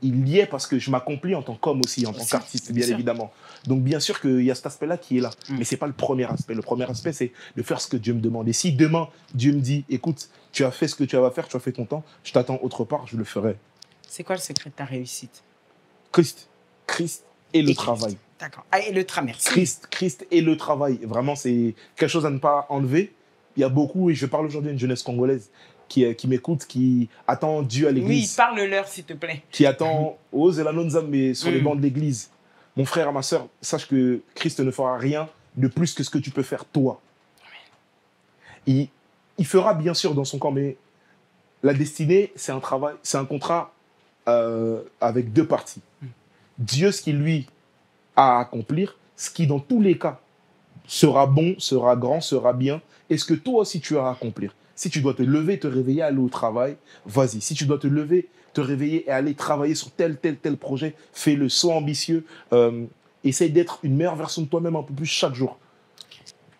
il y est parce que je m'accomplis en tant qu'homme aussi, en tant qu'artiste, bien évidemment. Donc, bien sûr qu'il y a cet aspect-là qui est là. Mais ce n'est pas le premier aspect. Le premier aspect, c'est de faire ce que Dieu me demande. Et si demain, Dieu me dit, écoute, tu as fait ce que tu as à faire, tu as fait ton temps, je t'attends autre part, je le ferai. C'est quoi le secret de ta réussite? Christ. Christ et le travail. D'accord. Ah, et le travail, merci. Christ et le travail. Vraiment, c'est quelque chose à ne pas enlever. Il y a beaucoup, et je parle aujourd'hui d'une jeunesse congolaise qui m'écoute, qui attend Dieu à l'église. Oui, parle-leur, s'il te plaît. Qui attend Ose et la non-zame sur les bancs de l'église. Mon frère, ma soeur, sache que Christ ne fera rien de plus que ce que tu peux faire toi. Il fera bien sûr dans son camp, mais la destinée, c'est un travail, c'est un contrat avec deux parties. Dieu, ce qu'il lui a à accomplir, ce qui dans tous les cas sera bon, sera grand, sera bien, et ce que toi aussi tu as à accomplir. Si tu dois te lever, te réveiller, aller au travail, vas-y. Si tu dois te lever, te réveiller et aller travailler sur tel projet, fais-le, sois ambitieux. Essaye d'être une meilleure version de toi-même un peu plus chaque jour.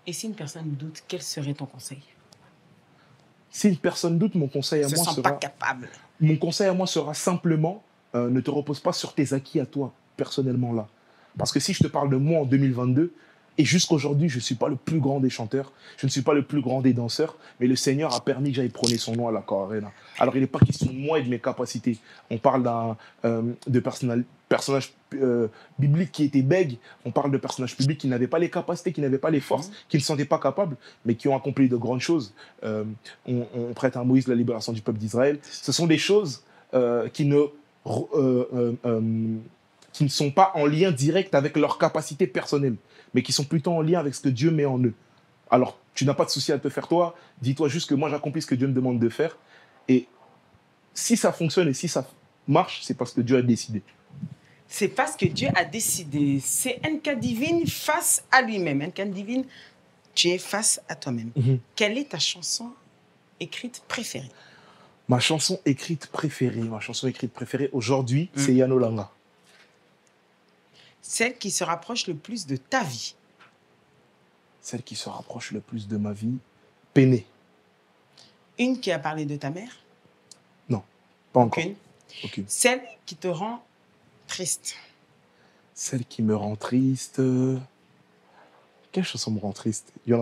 Et si une personne doute, quel serait ton conseil? Si une personne doute, mon conseil à moi sera... pas capable. Mon conseil à moi sera simplement, ne te repose pas sur tes acquis à toi, personnellement là. Parce que si je te parle de moi en 2022, Et jusqu'à aujourd'hui, je ne suis pas le plus grand des chanteurs, je ne suis pas le plus grand des danseurs, mais le Seigneur a permis que j'aille prôner son nom à l'Accor Arena. Alors, il n'est pas question de moi et de mes capacités. On parle de personnages bibliques qui étaient bègues, on parle de personnages publics qui n'avaient pas les capacités, qui n'avaient pas les forces, qui ne se sentaient pas capables, mais qui ont accompli de grandes choses. On prête à Moïse la libération du peuple d'Israël. Ce sont des choses qui ne sont pas en lien direct avec leurs capacités personnelles, mais qui sont plutôt en lien avec ce que Dieu met en eux. Alors, tu n'as pas de souci à te faire toi, dis-toi juste que moi j'accomplis ce que Dieu me demande de faire, et si ça fonctionne et si ça marche, c'est parce que Dieu a décidé. C'est parce que Dieu a décidé. C'est NK Divine face à lui-même. NK Divine, tu es face à toi-même. Quelle est ta chanson écrite préférée? Ma chanson écrite préférée aujourd'hui, c'est Yanolanga. Celle qui se rapproche le plus de ta vie? Celle qui se rapproche le plus de ma vie, Péné. Une qui a parlé de ta mère? Non, pas encore. Aucune. Celle qui te rend triste? Celle qui me rend triste... Quelle chanson me rend triste? Je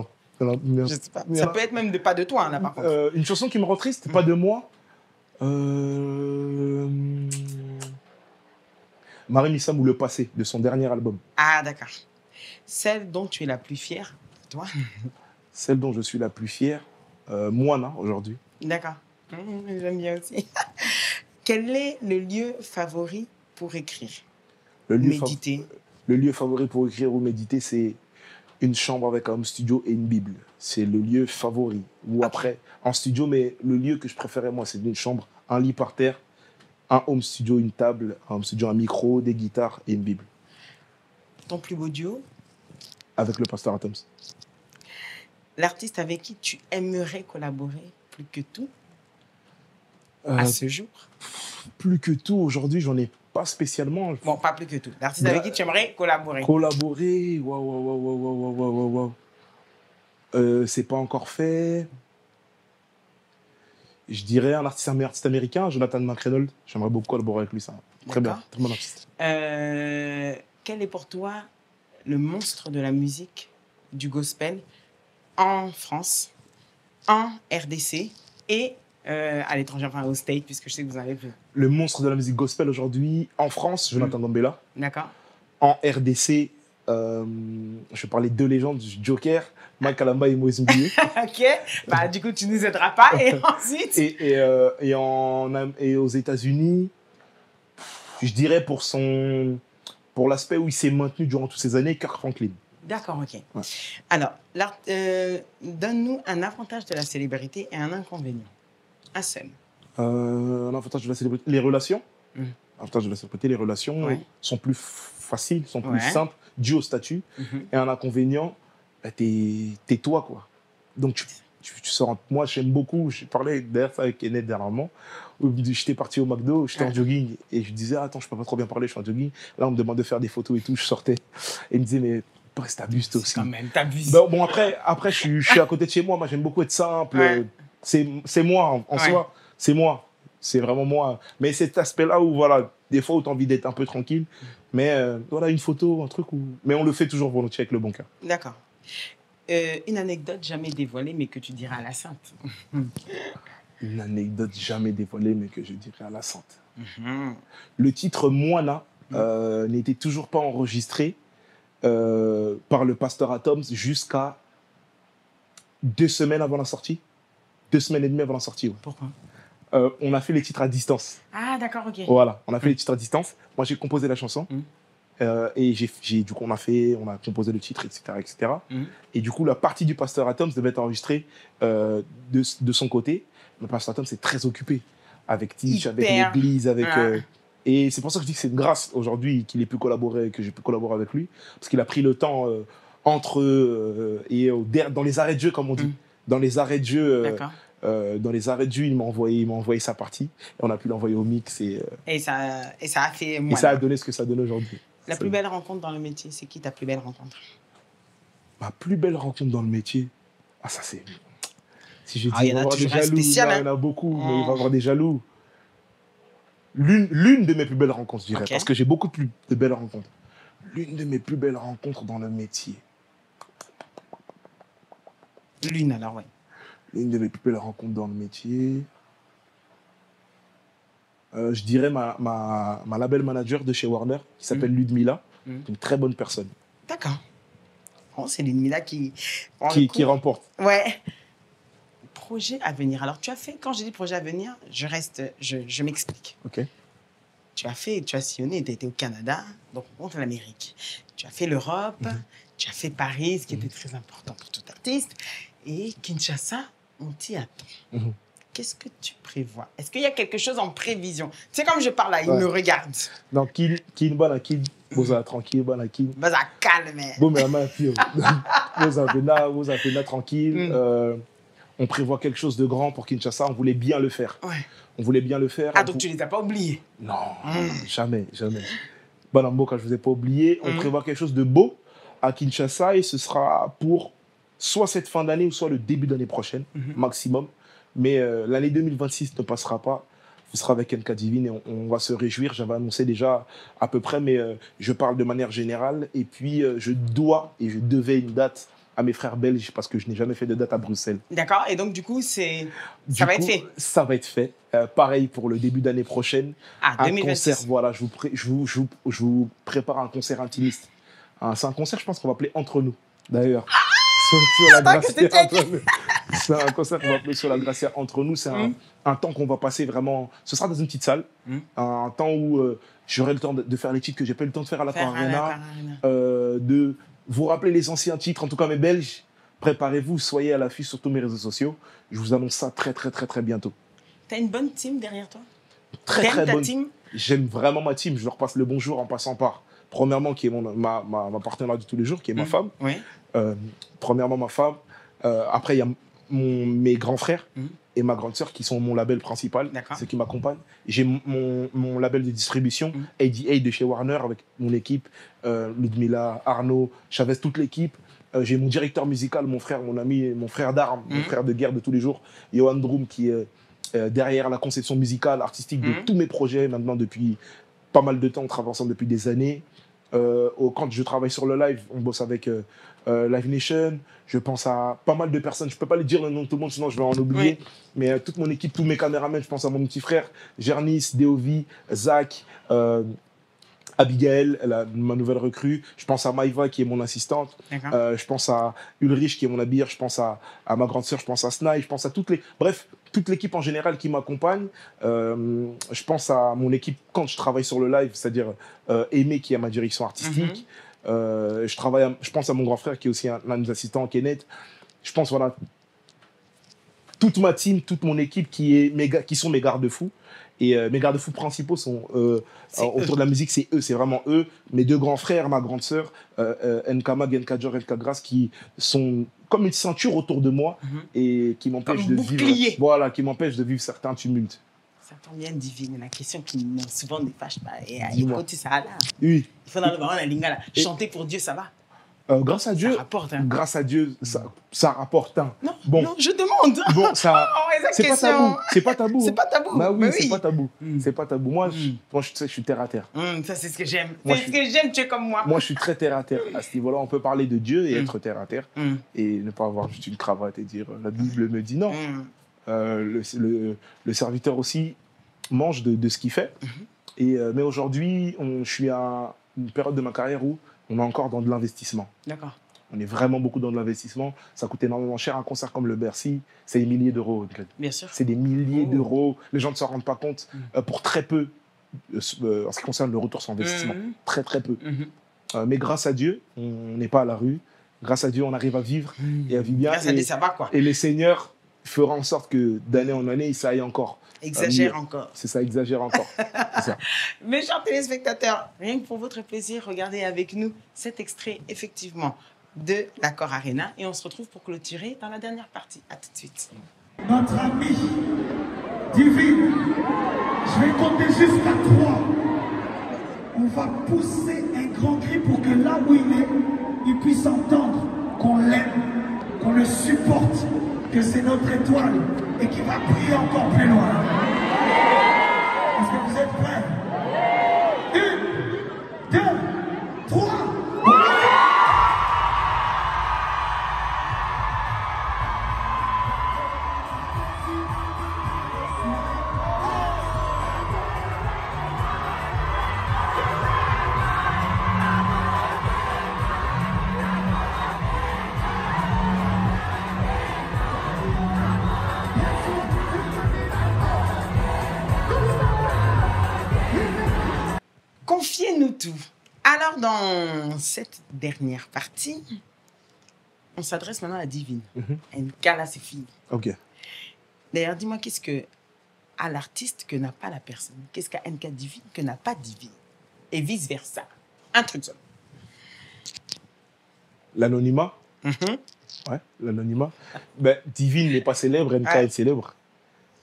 sais pas. Ça peut être même pas de toi, là, par contre. Une chanson qui me rend triste, pas de moi. Marie Missam ou Le Passé, de son dernier album. Ah, d'accord. Celle dont tu es la plus fière, toi? Celle dont je suis la plus fière, Moana, aujourd'hui. D'accord. J'aime bien aussi. Quel est le lieu favori pour écrire? Méditer. Le lieu favori pour écrire ou méditer, c'est une chambre avec un home studio et une Bible. C'est le lieu favori. Ou après, en studio, mais le lieu que je préférais, moi, c'est une chambre, un lit par terre, un home studio, une table, un home studio, un micro, des guitares et une Bible. Ton plus beau duo? Avec le pasteur Atoms. L'artiste avec qui tu aimerais collaborer plus que tout à ce jour? Plus que tout, aujourd'hui, j'en ai pas spécialement. Bon, pas plus que tout. L'artiste avec qui tu aimerais collaborer? Collaborer, waouh. C'est pas encore fait. Je dirais un artiste américain, Jonathan McReynolds. J'aimerais beaucoup collaborer avec lui, ça. Très bien, très bon artiste. Quel est pour toi le monstre de la musique du gospel en France, en RDC et à l'étranger, enfin au State, puisque je sais que vous en avez vu? Le monstre de la musique gospel aujourd'hui, en France, Jonathan Gambella. D'accord. En RDC, je parlais de deux légendes, Joker, Mike Kalamba et Moïse Mbié. Ok, bah, du coup, tu nous aideras pas. Et ensuite et aux États-Unis, je dirais pour l'aspect où il s'est maintenu durant toutes ces années, Kirk Franklin. D'accord, ok. Ouais. Alors, donne-nous un avantage de la célébrité et un inconvénient. Un seul. Un avantage de la célébrité, les relations. L'avantage de la célébrité, les relations sont plus faciles, sont plus simples, dû au statut. Et un inconvénient, bah, t'es toi, quoi. Donc, tu sors. Moi, j'aime beaucoup. J'ai parlé d'ailleurs ça avec Kenneth dernièrement. J'étais parti au McDo, j'étais en jogging et je disais, attends, je peux pas trop bien parler, je suis en jogging. Là, on me demande de faire des photos et tout. Je sortais et il me disait, mais presque t'abuses toi aussi. Quand même, t'abuses. Bon, après, je suis à côté de chez moi. Moi, j'aime beaucoup être simple. Ouais. C'est moi en soi. C'est moi. C'est vraiment moi. Mais cet aspect-là où, voilà, des fois où tu as envie d'être un peu tranquille. Mais voilà, une photo, un truc. Mais on le fait toujours volontiers avec le bon cœur. D'accord. Une anecdote jamais dévoilée, mais que tu diras à la sainte. Une anecdote jamais dévoilée, mais que je dirais à la sainte. Le titre Moana n'était toujours pas enregistré par le pasteur Atoms jusqu'à 2 semaines avant la sortie. 2 semaines et demie avant la sortie. Ouais. Pourquoi? On a fait les titres à distance. Ah, d'accord, ok. Voilà, on a fait les titres à distance. Moi, j'ai composé la chanson. Et du coup, on a composé le titre, etc. Et du coup, la partie du pasteur Atoms devait être enregistrée de son côté. Le pasteur Atoms est très occupé avec Tish, avec l'église, avec... et c'est pour ça que je dis que c'est une grâce aujourd'hui qu'il ait pu collaborer, que j'ai pu collaborer avec lui. Parce qu'il a pris le temps dans les arrêts de jeu, comme on dit. Dans les arrêts de jeu... dans les arrêts de jeu, il m'a envoyé sa partie. Et on a pu l'envoyer au mix. Et ça a fait... Et ça a donné ce que ça donne aujourd'hui. La plus belle rencontre dans le métier, c'est qui ta plus belle rencontre? Ma plus belle rencontre dans le métier? Ah, ça c'est... Si je dis, il y en a toujours un spécial. Il y en a beaucoup, mais il va y avoir des jaloux. L'une de mes plus belles rencontres, je dirais, parce que j'ai beaucoup de belles rencontres. L'une de mes plus belles rencontres dans le métier. L'une alors, oui. L'une de mes plus belles rencontres dans le métier. Je dirais ma label manager de chez Warner, qui s'appelle Ludmila, une très bonne personne. D'accord. Oh, c'est Ludmila qui remporte. Ouais. Projet à venir. Alors, tu as fait, quand je dis projet à venir, je m'explique. Ok. Tu as sillonné, tu as été au Canada, donc on monte à l'Amérique. Tu as fait l'Europe, tu as fait Paris, ce qui était très important pour tout artiste. Et Kinshasa, on t'y attend. Qu'est-ce que tu prévois? Est-ce qu'il y a quelque chose en prévision? C'est comme je parle là, il me regarde. Non, Kin, Boza tranquille, Kin. Boza calme. Bon, mais ma fille, Boza tranquille. On prévoit quelque chose de grand pour Kinshasa, on voulait bien le faire. Ouais. On voulait bien le faire. Ah, donc tu ne les as pas oubliés? Non, jamais. Banambo, quand je ne vous ai pas oublié, on prévoit quelque chose de beau à Kinshasa et ce sera pour soit cette fin d'année ou soit le début d'année prochaine, maximum. Mais l'année 2026 ne passera pas. Ce sera avec NK Divine et on va se réjouir. J'avais annoncé déjà à peu près, mais je parle de manière générale. Et puis, je devais une date à mes frères belges parce que je n'ai jamais fait de date à Bruxelles. D'accord. Et donc, du coup, ça va être fait. Ça va être fait. Pareil pour le début d'année prochaine. Ah, 2026. Concert, voilà, je vous prépare un concert intimiste. C'est un concert, je pense qu'on va appeler Entre nous, d'ailleurs. Sur la Gracière entre nous. C'est un concert qu'on va appeler Sur la Gracière entre nous. C'est un temps qu'on va passer vraiment. Ce sera dans une petite salle. Un temps où j'aurai le temps de faire les titres que j'ai pas eu le temps de faire à l'Accor Arena. De vous rappeler les anciens titres, en tout cas mes Belges. Préparez-vous, soyez à l'affût sur tous mes réseaux sociaux. Je vous annonce ça très, très, très, très bientôt. T'as une bonne team derrière toi? Très, très bonne. Team? J'aime vraiment ma team. Je leur passe le bonjour en passant par, premièrement, qui est ma partenaire de tous les jours, qui est ma femme. Oui. Premièrement, ma femme. Après, il y a mes grands frères et ma grande sœur qui sont mon label principal, ceux qui m'accompagnent. J'ai mon label de distribution, ADA de chez Warner, avec mon équipe, Ludmila, Arnaud, Chavez, toute l'équipe. J'ai mon directeur musical, mon frère, mon ami, mon frère d'armes, mon frère de guerre de tous les jours, Johan Droum, qui est derrière la conception musicale, artistique de tous mes projets, maintenant depuis pas mal de temps, on travaille ensemble depuis des années. Quand je travaille sur le live, on bosse avec Live Nation. Je pense à pas mal de personnes. Je ne peux pas les dire le nom de tout le monde, sinon je vais en oublier. Oui. Mais toute mon équipe, tous mes caméramans, je pense à mon petit frère, Gernis, Deovi, Zach, Abigail, ma nouvelle recrue. Je pense à Maïva, qui est mon assistante. Je pense à Ulrich, qui est mon habilleur. Je pense à ma grande sœur. Je pense à Snai. Je pense à toute l'équipe en général qui m'accompagne. Je pense à mon équipe quand je travaille sur le live, c'est-à-dire Aimé, qui est ma direction artistique. Je pense à mon grand frère, qui est aussi l'un de mes assistants, Kenneth. Je pense, voilà, toute ma team, toute mon équipe qui sont mes garde-fous. Et mes garde-fous principaux sont autour de la musique, c'est eux, c'est vraiment eux. Mes deux grands frères, ma grande sœur, Nkama, Genkadjor, Nkagras, qui sont comme une ceinture autour de moi et qui m'empêchent de vivre. Voilà, qui m'empêchent de vivre certains tumultes. Ça tombe bien, Divine. La question qui souvent ne fâche pas. Et écoute, ça là. Oui. Il faut dans le baron, la lingala. Chanter pour Dieu, ça va. Grâce à Dieu, ça rapporte, hein. Grâce à Dieu, ça rapporte. Hein. Non, bon. Non, je demande. Bon, ça, c'est pas tabou. C'est pas tabou. C'est pas tabou. Bah oui, c'est pas tabou. C'est pas tabou. Moi, je suis terre à terre. Ça, c'est ce que j'aime. C'est ce que j'aime, tu es comme moi. Moi, je suis très terre à terre. À ce niveau-là, on peut parler de Dieu et être terre à terre et ne pas avoir juste une cravate et dire la Bible me dit non. Le serviteur aussi mange de ce qu'il fait. Mais aujourd'hui, je suis à une période de ma carrière où on est encore dans de l'investissement. D'accord. On est vraiment beaucoup dans de l'investissement. Ça coûte énormément cher. Un concert comme le Bercy, c'est des milliers d'euros. Bien sûr. C'est des milliers d'euros. Les gens ne s'en rendent pas compte. Pour très peu, en ce qui concerne le retour sur investissement. Très, très peu. Mais grâce à Dieu, on n'est pas à la rue. Grâce à Dieu, on arrive à vivre et à vivre bien. Grâce à Dieu, ça va, quoi. Et les seigneurs fera en sorte que d'année en année, ça aille encore. Exagère encore. C'est ça, exagère encore. Ça. Mes chers téléspectateurs, rien que pour votre plaisir, regardez avec nous cet extrait, effectivement, de l'Accor Arena. Et on se retrouve pour clôturer dans la dernière partie. À tout de suite. Notre ami Divine, je vais compter jusqu'à 3. On va pousser un grand cri pour que là où il puisse entendre qu'on l'aime, qu'on le supporte, que c'est notre étoile et qui va briller encore plus loin. Est-ce que vous êtes prêts? 1, 2, 3. tout. Alors, dans cette dernière partie, on s'adresse maintenant à Divine. NK, là, c'est fini. Ok. D'ailleurs, dis-moi, qu'est-ce que a l'artiste que n'a pas la personne? Qu'est-ce qu'a NK Divine que n'a pas Divine? Et vice-versa. Un truc seul. L'anonymat. Ouais, l'anonymat. Ben, Divine n'est pas célèbre, NK est célèbre.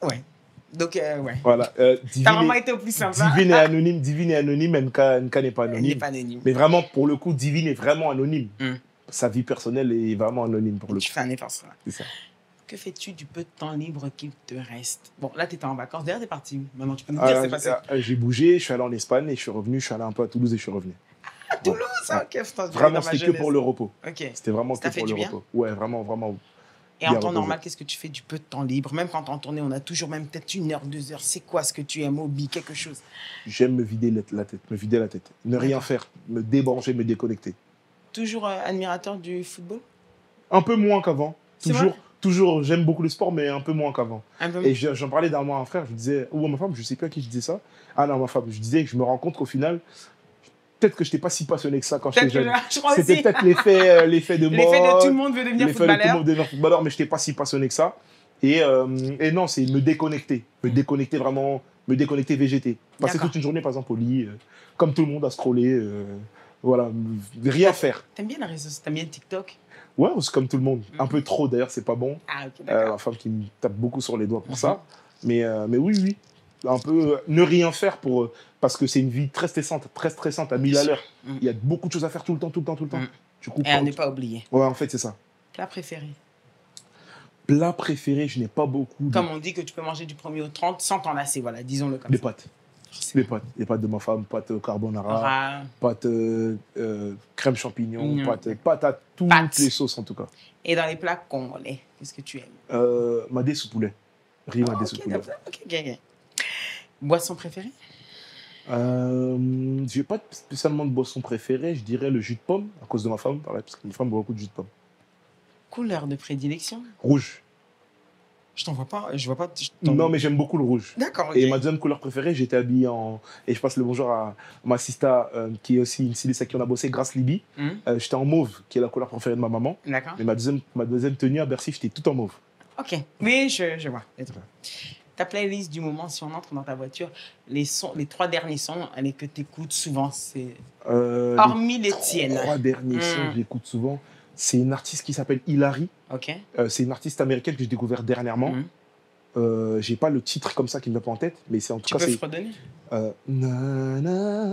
Ouais. Donc, ouais. Voilà. T'as vraiment été au plus simple. Divine est anonyme, NK n'est pas anonyme. Elle n'est pas anonyme. Mais vraiment, pour le coup, Divine est vraiment anonyme. Sa vie personnelle est vraiment anonyme pour le coup. Tu fais un effort sur ça. C'est ça. Que fais-tu du peu de temps libre qu'il te reste? Bon, là, tu étais en vacances. D'ailleurs, tu es parti où? Maintenant, tu peux nous dire, c'est passé. J'ai bougé, je suis allé en Espagne et je suis revenu. Je suis allé un peu à Toulouse et je suis revenu. À Toulouse, ok. Vraiment, c'était que pour le repos. Ok. C'était vraiment que pour le repos. Ouais, vraiment, vraiment. Et en temps normal, qu'est-ce que tu fais du peu de temps libre? Même quand en tournée, on a toujours même peut-être 1 heure, 2 heures. C'est quoi ce que tu aimes, hobby, quelque chose? J'aime me vider la tête. Ne rien faire, me débrancher, me déconnecter. Toujours admirateur du football? Un peu moins qu'avant. Toujours, j'aime beaucoup le sport, mais un peu moins qu'avant. Et j'en parlais d'un mois à un frère, je disais, ou à ma femme, je sais plus à qui je disais ça. Ah non, ma femme, je disais que je me rends compte qu'au final, peut-être que je n'étais pas si passionné que ça quand j'étais jeune. C'était peut-être l'effet de mode. L'effet de tout le monde veut devenir footballeur. L'effet de tout le monde veut devenir footballeur, mais je n'étais pas si passionné que ça. Et non, c'est me déconnecter. Me déconnecter vraiment, me déconnecter végéter. Passer toute une journée, par exemple, au lit, comme tout le monde, à scroller. Voilà, rien faire. T'aimes bien la réseau, t'aimes bien TikTok? Ouais, c'est comme tout le monde. Un peu trop, d'ailleurs, c'est pas bon. Ah, ok, d'accord. Ma femme qui me tape beaucoup sur les doigts pour ça. Mais oui. Un peu ne rien faire parce que c'est une vie très stressante à 1000 à l'heure. Il y a beaucoup de choses à faire tout le temps. Et à ne pas oublier. Ouais, en fait, c'est ça. Plat préféré? Plat préféré, je n'ai pas beaucoup. Comme on dit que tu peux manger du 1er au 30 sans t'en lasser, voilà, disons-le comme ça. Les pâtes de ma femme, pâtes carbonara, pâtes crème champignon, pâtes à toutes les sauces en tout cas. Et dans les plats congolais, qu'est-ce que tu aimes? Madé sous poulet. Riz madé sous poulet. Ok. Boisson préférée? Je n'ai pas spécialement de boisson préférée, je dirais le jus de pomme, à cause de ma femme, pareil, parce que ma femme boit beaucoup de jus de pomme. Couleur de prédilection? Rouge. Je t'en vois pas, je vois pas. Non, mais j'aime beaucoup le rouge. D'accord. Et ma deuxième couleur préférée, j'étais habillé en. Et je passe le bonjour à ma sista, qui est aussi une styliste avec qui on a bossé, Grâce Libye. J'étais en mauve, qui est la couleur préférée de ma maman. D'accord. Mais ma deuxième tenue à Bercy, j'étais tout en mauve. Ok. Oui, je vois. Ta playlist du moment, si on entre dans ta voiture, les 3 derniers sons que tu écoutes souvent, c'est. Hormis les tiennes. Les 3 derniers sons que j'écoute souvent. C'est une artiste qui s'appelle Hilary. Ok. C'est une artiste américaine que j'ai découverte dernièrement. J'ai pas le titre comme ça qui me vient pas en tête, mais c'est en tout cas. Tu peux redonner?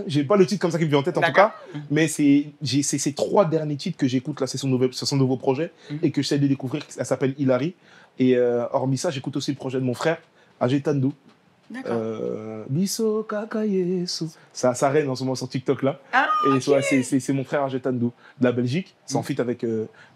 J'ai pas le titre comme ça qui me vient en tête en tout cas, mais c'est ces 3 derniers titres que j'écoute là, c'est son nouveau projet et que j'essaie de découvrir. Elle s'appelle Hilary. Et hormis ça, j'écoute aussi le projet de mon frère, Ajetandu. D'accord. Biso Kakayesu. Ça règne en ce moment sur TikTok là. Ah, et c'est mon frère Ajetandu de la Belgique. C'est en fit avec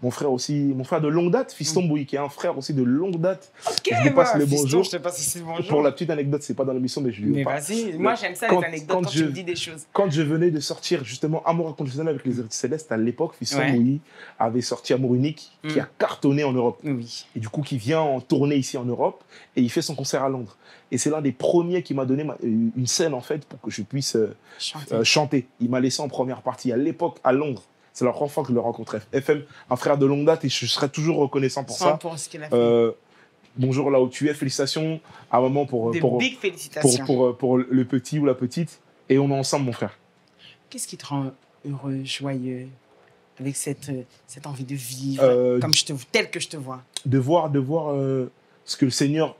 mon frère aussi, mon frère de longue date, Fiston Bouy, qui est un frère aussi de longue date. Ok, je lui passe le Fiston, bonjour. je te passe le bonjour. Pour la petite anecdote, c'est pas dans l'émission, mais je lui passe. Mais vas-y, moi j'aime ça les anecdotes quand tu me dis des choses. Quand je venais de sortir justement Amour inconditionnel avec les Héritiers Célestes, à l'époque, Fiston Bouy avait sorti Amour unique, qui a cartonné en Europe. Oui. Et du coup, qui vient en tournée ici en Europe, et il fait son concert à Londres. Et c'est l'un des premiers qui m'a donné une scène, en fait, pour que je puisse chanter. Il m'a laissé en première partie à l'époque à Londres. C'est la première fois que je le rencontrais. FM, un frère de longue date, et je serai toujours reconnaissant pour ça. Pour ce qu'il a fait. Bonjour là où tu es, félicitations à maman pour big félicitations. Pour le petit ou la petite. Et on est ensemble, mon frère. Qu'est-ce qui te rend heureux, joyeux, avec cette envie de vivre, tel que je te vois? De voir ce que le Seigneur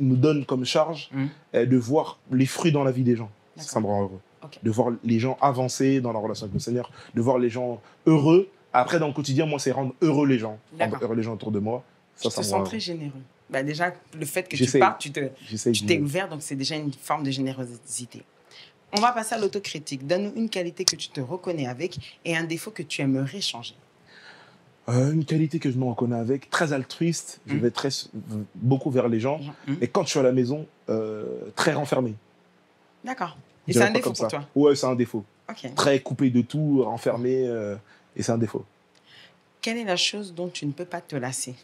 nous donne comme charge, de voir les fruits dans la vie des gens. Ça me rend heureux. Okay. De voir les gens avancer dans la relation avec le Seigneur, de voir les gens heureux. Après, dans le quotidien, moi, c'est rendre heureux les gens. Rendre heureux les gens autour de moi. Ça, je te sens très généreux. Bah, déjà, le fait que tu parles, tu t'es ouvert, donc c'est déjà une forme de générosité. On va passer à l'autocritique. Donne-nous une qualité que tu te reconnais avec et un défaut que tu aimerais changer. Une qualité que je me reconnais avec, très altruiste, je vais beaucoup vers les gens, et quand je suis à la maison, très renfermé. D'accord. Et c'est un défaut pour toi? Ouais, c'est un défaut. Okay. Très coupé de tout, renfermé, et c'est un défaut. Quelle est la chose dont tu ne peux pas te lasser?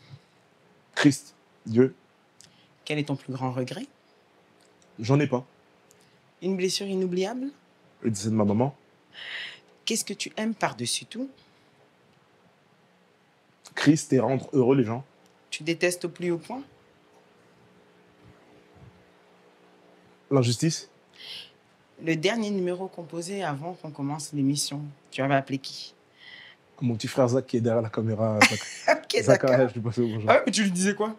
Christ, Dieu. Quel est ton plus grand regret? J'en ai pas. Une blessure inoubliable? Le décès de ma maman. Qu'est-ce que tu aimes par-dessus tout? Christ et rendre heureux les gens. Tu détestes au plus haut point? L'injustice. Le dernier numéro composé avant qu'on commence l'émission, tu avais appelé qui? Mon petit frère Zach qui est derrière la caméra. Ok, Zach, d'accord. je lui passe le bonjour. Ah ouais, mais tu lui disais quoi?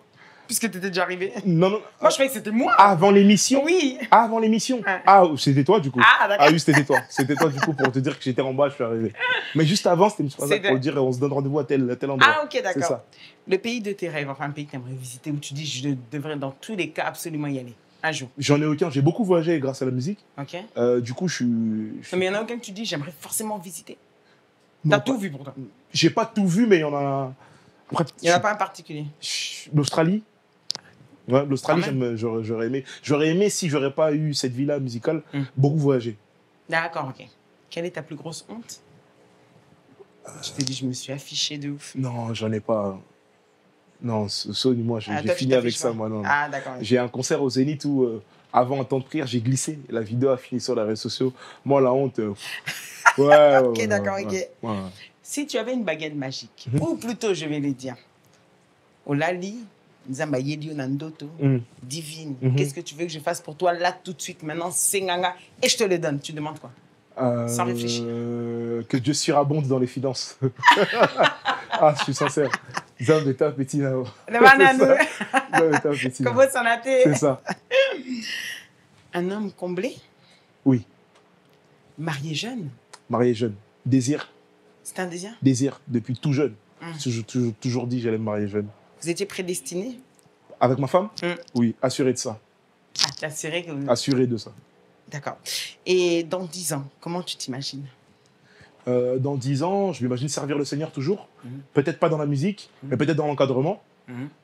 Puisque tu étais déjà arrivé. Non, non. Moi, je croyais que c'était moi. Avant l'émission. Oui. Avant l'émission. Ah. Ah, c'était toi du coup. Ah, d'accord. Ah oui, c'était toi. C'était toi du coup pour te dire que j'étais en bas, je suis arrivé. Mais juste avant, c'était M. Zach pour dire on se donne rendez-vous à tel endroit. Ah, ok, C'est d'accord. ça. Le pays de tes rêves, enfin un pays que tu aimerais visiter, où tu dis je devrais dans tous les cas absolument y aller, un jour. J'en ai aucun. J'ai beaucoup voyagé grâce à la musique. Ok. Du coup, je suis. Non, mais il y en a aucun que tu dis j'aimerais forcément visiter. Non, T'as pas- tout vu pour toi. J'ai pas tout vu, mais il y en a. Après, Il n'y en a pas un particulier. L'Australie. Ouais, l'Australie, Quand même. j'aurais aimé. J'aurais aimé, si j'aurais pas eu cette vie-là musicale, Mm. beaucoup voyager. D'accord, ok. Quelle est ta plus grosse honte? Tu t'es dit je me suis affiché de ouf. Non, j'en ai pas. Non, moi, j'ai Ah, toi, tu fini avec t'affiches ça, pas. moi. Non. Ah, d'accord. J'ai un concert au Zénith où, avant un temps de prière, j'ai glissé. La vidéo a fini sur les réseaux sociaux. Moi, la honte. Ouais, Ok, d'accord, ok. ouais. Si tu avais une baguette magique, Mhm. ou plutôt je vais le dire, Olali, Nzamba Yelio Nandoto, Mm. divine, Mhm. qu'est-ce que tu veux que je fasse pour toi là tout de suite, maintenant, Senganga, et je te le donne. Tu demandes quoi? Sans réfléchir. Que Dieu surabonde dans les finances. Ah, je suis sincère. Zambeta petit là. Le bananou, Zambeta petit. comment s'en a été? C'est ça. Un homme comblé, Oui, marié jeune, marié jeune. Désir, c'est un désir? depuis tout jeune. Mm. J'ai toujours dit j'allais me marier jeune. Vous étiez prédestiné? Avec ma femme? Mm. Oui, assuré de ça. Ah, tu as assuré que... Assuré de ça. D'accord. Et dans 10 ans, comment tu t'imagines? Dans 10 ans, je m'imagine servir le Seigneur toujours. Mhm. Peut-être pas dans la musique, mais peut-être dans l'encadrement.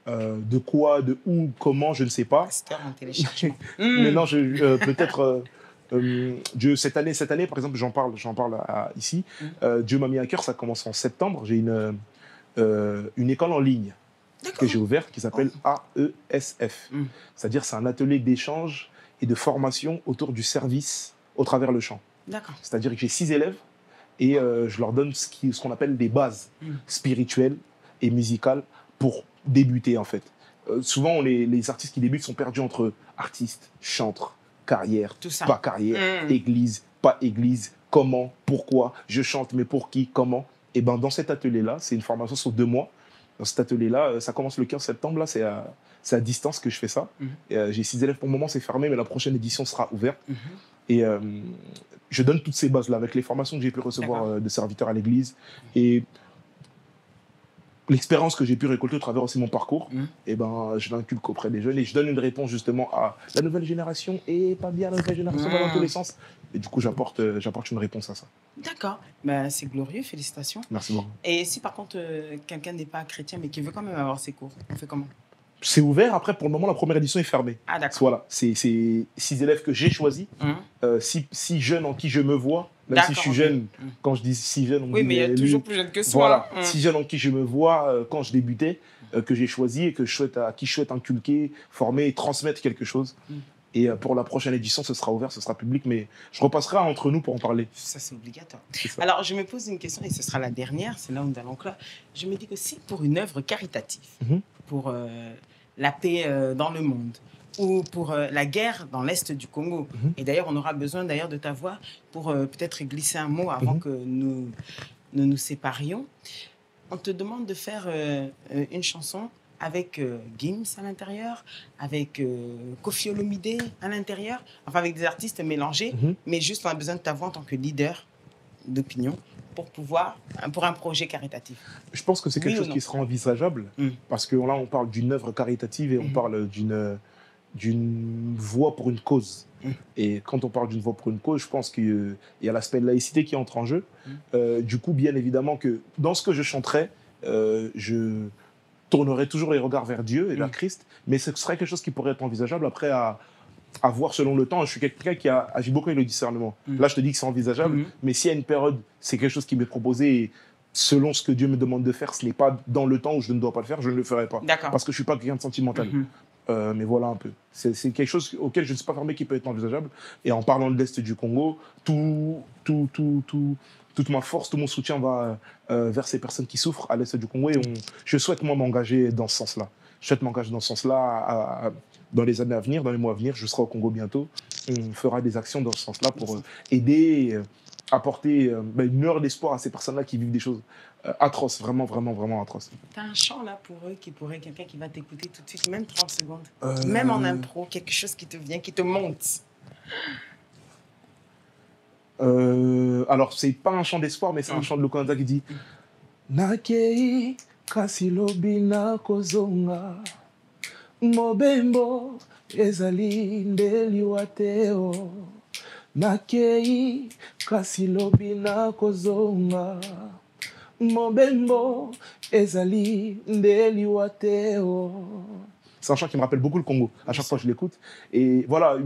De quoi, de où, comment, je ne sais pas. Pasteur en téléchargement. Mais non, peut-être Dieu cette année, par exemple, j'en parle ici. Dieu m'a mis à cœur, ça commence en septembre. J'ai une école en ligne que j'ai ouverte qui s'appelle AESF. C'est-à-dire c'est un atelier d'échange et de formation autour du service au travers le chant. D'accord. C'est-à-dire que j'ai 6 élèves et je leur donne ce qu'on appelle des bases spirituelles et musicales pour débuter en fait. Souvent, les artistes qui débutent sont perdus entre artistes, chantres, carrière, Tout ça. pas carrière, église, pas église, comment, pourquoi, je chante, mais pour qui, comment. Et ben dans cet atelier-là, c'est une formation sur 2 mois. Dans cet atelier-là, ça commence le 15 septembre, là, c'est à distance que je fais ça. J'ai 6 élèves pour le moment, c'est fermé, mais la prochaine édition sera ouverte. Et je donne toutes ces bases-là avec les formations que j'ai pu recevoir de serviteurs à l'église. Et l'expérience que j'ai pu récolter au travers aussi mon parcours, et ben, je l'inculque auprès des jeunes et je donne une réponse justement à la nouvelle génération et pas bien la nouvelle génération va dans tous les sens. Et du coup, j'apporte une réponse à ça. D'accord. Ben, c'est glorieux, félicitations. Merci beaucoup. Et si par contre, quelqu'un n'est pas chrétien mais qui veut quand même avoir ses cours, on fait comment? C'est ouvert. Après, pour le moment, la première édition est fermée. Ah, d'accord. Voilà, c'est 6 élèves que j'ai choisis, 6 jeunes en qui je me vois. Même si je suis jeune, quand je dis 6 jeunes, on oui, dit, mais il y a toujours plus jeune que soi. Voilà, 6 jeunes en qui je me vois quand je débutais, que j'ai choisi et à qui je souhaite inculquer, former et transmettre quelque chose. Et pour la prochaine édition, ce sera ouvert, ce sera public, mais je repasserai entre nous pour en parler. Ça, c'est obligatoire. Ça. Alors, je me pose une question, et ce sera la dernière, c'est là où nous allons clore. Je me dis que si pour une œuvre caritative, pour la paix dans le monde, ou pour la guerre dans l'Est du Congo, et d'ailleurs, on aura besoin d'ailleurs de ta voix pour peut-être glisser un mot avant que nous séparions, on te demande de faire une chanson avec Gims à l'intérieur, avec Koffi Olomide à l'intérieur, enfin avec des artistes mélangés, mais juste on a besoin de ta voix en tant que leader d'opinion pour un projet caritatif. Je pense que c'est quelque chose qui sera envisageable, parce que là on parle d'une œuvre caritative et on parle d'une voix pour une cause. Et quand on parle d'une voix pour une cause, je pense qu'il y a l'aspect de laïcité qui entre en jeu. Du coup, bien évidemment que dans ce que je chanterai, je tournerai toujours les regards vers Dieu et vers Christ, mais ce serait quelque chose qui pourrait être envisageable après à voir selon le temps. Je suis quelqu'un qui agit beaucoup avec le discernement. Là, je te dis que c'est envisageable, mais s'il y a une période, c'est quelque chose qui m'est proposé et selon ce que Dieu me demande de faire, ce n'est pas dans le temps où je ne dois pas le faire, je ne le ferai pas. Parce que je ne suis pas quelqu'un de sentimental. Mais voilà un peu. C'est quelque chose auquel je ne suis pas fermé qui peut être envisageable. Et en parlant de l'Est du Congo, toute ma force, tout mon soutien va vers ces personnes qui souffrent à l'Est du Congo. Et je souhaite, moi, m'engager dans ce sens-là. Je souhaite m'engager dans ce sens-là dans les années à venir, dans les mois à venir. Je serai au Congo bientôt. On fera des actions dans ce sens-là pour aider, apporter une lueur d'espoir à ces personnes-là qui vivent des choses atroces, vraiment, vraiment, vraiment atroces. Tu as un chant là pour eux qui pourrait, quelqu'un qui va t'écouter tout de suite, même 30 secondes, même en impro, quelque chose qui te vient, qui te monte. Alors, c'est pas un chant d'espoir, mais c'est un chant de Lokonza qui dit Nakei kasilobi na kozonga mobembo ezali ndeliwa teo Nakei kasilobi na kozonga mobembo ezali ndeliwa teo. C'est un chant qui me rappelle beaucoup le Congo. À chaque fois, je l'écoute. Et voilà,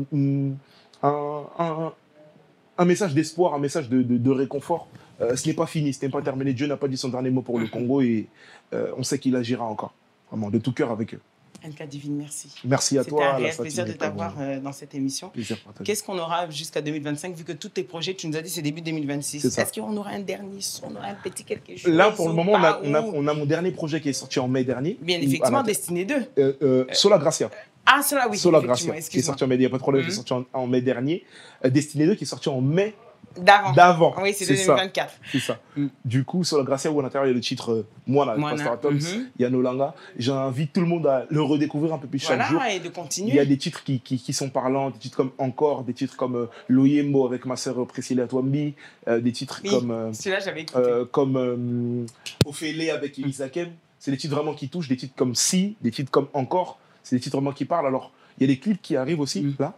un message d'espoir, un message de réconfort. Ce n'est pas fini, ce n'est pas terminé. Dieu n'a pas dit son dernier mot pour le Congo et on sait qu'il agira encore. Vraiment, de tout cœur avec eux. NK Divine, merci. Merci à toi. C'était un réel plaisir de t'avoir dans cette émission. Plaisir partagé. Qu'est-ce qu'on aura jusqu'à 2025, vu que tous tes projets, tu nous as dit c'est début 2026. Est-ce qu'on aura un dernier son, on aura un petit quelque chose? Là, pour le moment, on a mon dernier projet qui est sorti en mai dernier. Bien, effectivement, Destiné 2. Sola Gracia. Ah, cela, oui. Sola Gracia, qui est sorti en mai, il n'y a pas de problème, qui est sorti en mai dernier. Destiné 2 qui est sorti en mai d'avant. Oui, c'est 2024. C'est ça. Du coup, Sola Gracia, où à l'intérieur, il y a le titre Moana, Pastor Atoms, Yanolanga. J'invite tout le monde à le redécouvrir un peu plus chaque jour. Et de continuer. Il y a des titres qui sont parlants, des titres comme Encore, des titres comme Loyembo avec ma sœur Priscilla Twambi, des titres comme... celui-là, j'avais écouté. Comme Ophélie avec Elisa Kem. C'est des titres vraiment qui touchent, des titres comme Si, des titres comme Encore. C'est des titres vraiment qui parlent. Alors, il y a des clips qui arrivent aussi, là.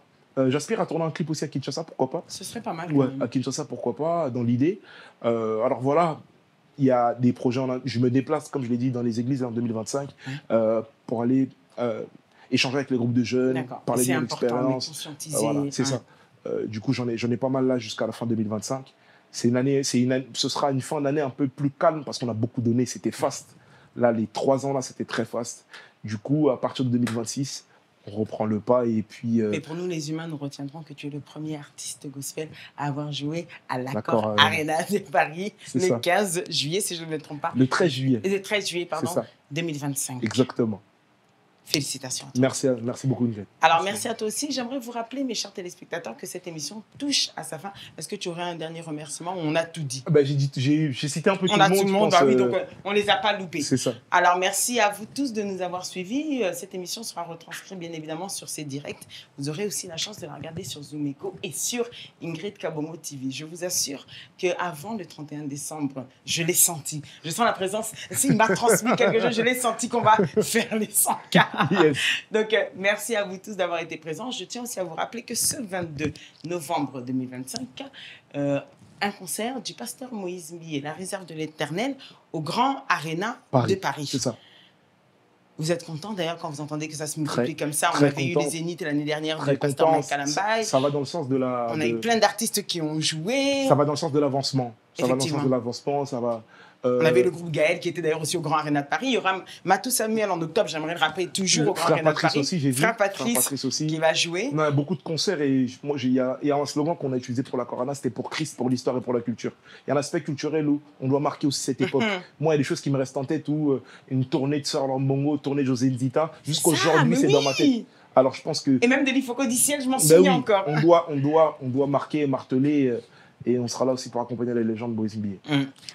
J'aspire à tourner un clip aussi à Kinshasa, pourquoi pas. Ce serait pas mal. Ouais, à Kinshasa, pourquoi pas, dans l'idée. Alors voilà, il y a des projets, je me déplace, comme je l'ai dit, dans les églises en 2025 pour aller échanger avec les groupes de jeunes, parler de mon expérience. Voilà, c'est ça. Du coup, j'en ai pas mal là jusqu'à la fin 2025. Ce sera une fin d'année un peu plus calme parce qu'on a beaucoup donné, c'était fast. Là, les 3 ans, là, c'était très fast. Du coup, à partir de 2026, on reprend le pas et puis... Mais pour nous, les humains, nous retiendrons que tu es le premier artiste gospel à avoir joué à l'Accor Arena de Paris le 15 juillet, si je ne me trompe pas. Le 13 juillet. Le 13 juillet, pardon, 2025. Exactement. Félicitations. Merci beaucoup, Nivette. Alors, merci à toi aussi. J'aimerais vous rappeler, mes chers téléspectateurs, que cette émission touche à sa fin. Est-ce que tu aurais un dernier remerciement? On a tout dit. J'ai cité un peu tout le monde. On a tout le monde, oui, donc on ne les a pas loupés. C'est ça. Alors, merci à vous tous de nous avoir suivis. Cette émission sera retranscrite, bien évidemment, sur ces directs. Vous aurez aussi la chance de la regarder sur Zoom Echo et sur Ingrid Kabongo TV. Je vous assure qu'avant le 31 décembre, je l'ai senti. Je sens la présence. S'il m'a transmis quelque chose, je l'ai senti qu'on va faire les 100K. Yes. Donc, merci à vous tous d'avoir été présents. Je tiens aussi à vous rappeler que ce 22 novembre 2025, un concert du pasteur Moïse Mbié, la réserve de l'Éternel, au Grand Arena de Paris. C'est ça. Vous êtes content d'ailleurs quand vous entendez que ça se multiplie comme ça? On avait eu les Zéniths l'année dernière du pasteur Mike Kalambay. Ça va dans le sens de la... On a eu plein d'artistes qui ont joué. Ça va dans le sens de l'avancement. Ça va dans le sens de l'avancement, ça va... On avait le groupe Gaël qui était d'ailleurs aussi au Grand Arena de Paris. Il y aura Matou Samuel en octobre, j'aimerais le rappeler, toujours au Grand Arena de Paris. Aussi, j'ai vu. Frère Patrice aussi, qui va jouer. On a beaucoup de concerts et moi, il y a un slogan qu'on a utilisé pour la Corona, c'était pour Christ, pour l'histoire et pour la culture. Il y a un aspect culturel où on doit marquer aussi cette époque. Moi, il y a des choses qui me restent en tête où une tournée de Sœur Lambongo, tournée de José Nzita, jusqu'aujourd'hui, c'est dans ma tête. Alors, je pense que... Et même de l'Ifoko d'Iciel, je m'en souviens encore. On doit marquer, marteler... Et on sera là aussi pour accompagner les légendes de Moïse Mbié.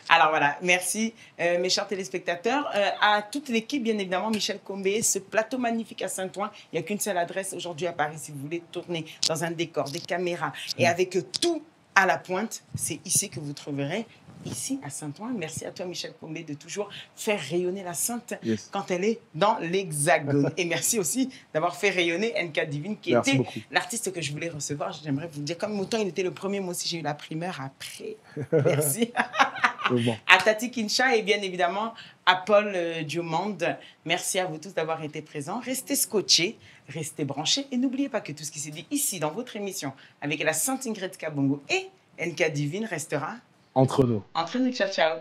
Alors voilà, merci mes chers téléspectateurs. À toute l'équipe, bien évidemment, Michel Combé, ce plateau magnifique à Saint-Ouen. Il n'y a qu'une seule adresse aujourd'hui à Paris si vous voulez tourner dans un décor, des caméras et avec tout à la pointe. C'est ici que vous trouverez. Ici à Saint-Ouen. Merci à toi, Michel Combé, de toujours faire rayonner la Sainte quand elle est dans l'Hexagone. Et merci aussi d'avoir fait rayonner NK Divine, qui était l'artiste que je voulais recevoir. J'aimerais vous dire, comme autant il était le premier, moi aussi j'ai eu la primeur après. Merci. À Tati Kincha et bien évidemment à Paul Diomande. Merci à vous tous d'avoir été présents. Restez scotchés, restez branchés et n'oubliez pas que tout ce qui s'est dit ici dans votre émission avec la Sainte Ingrid Kabongo et NK Divine restera entre nous. Entre nous, ciao, ciao.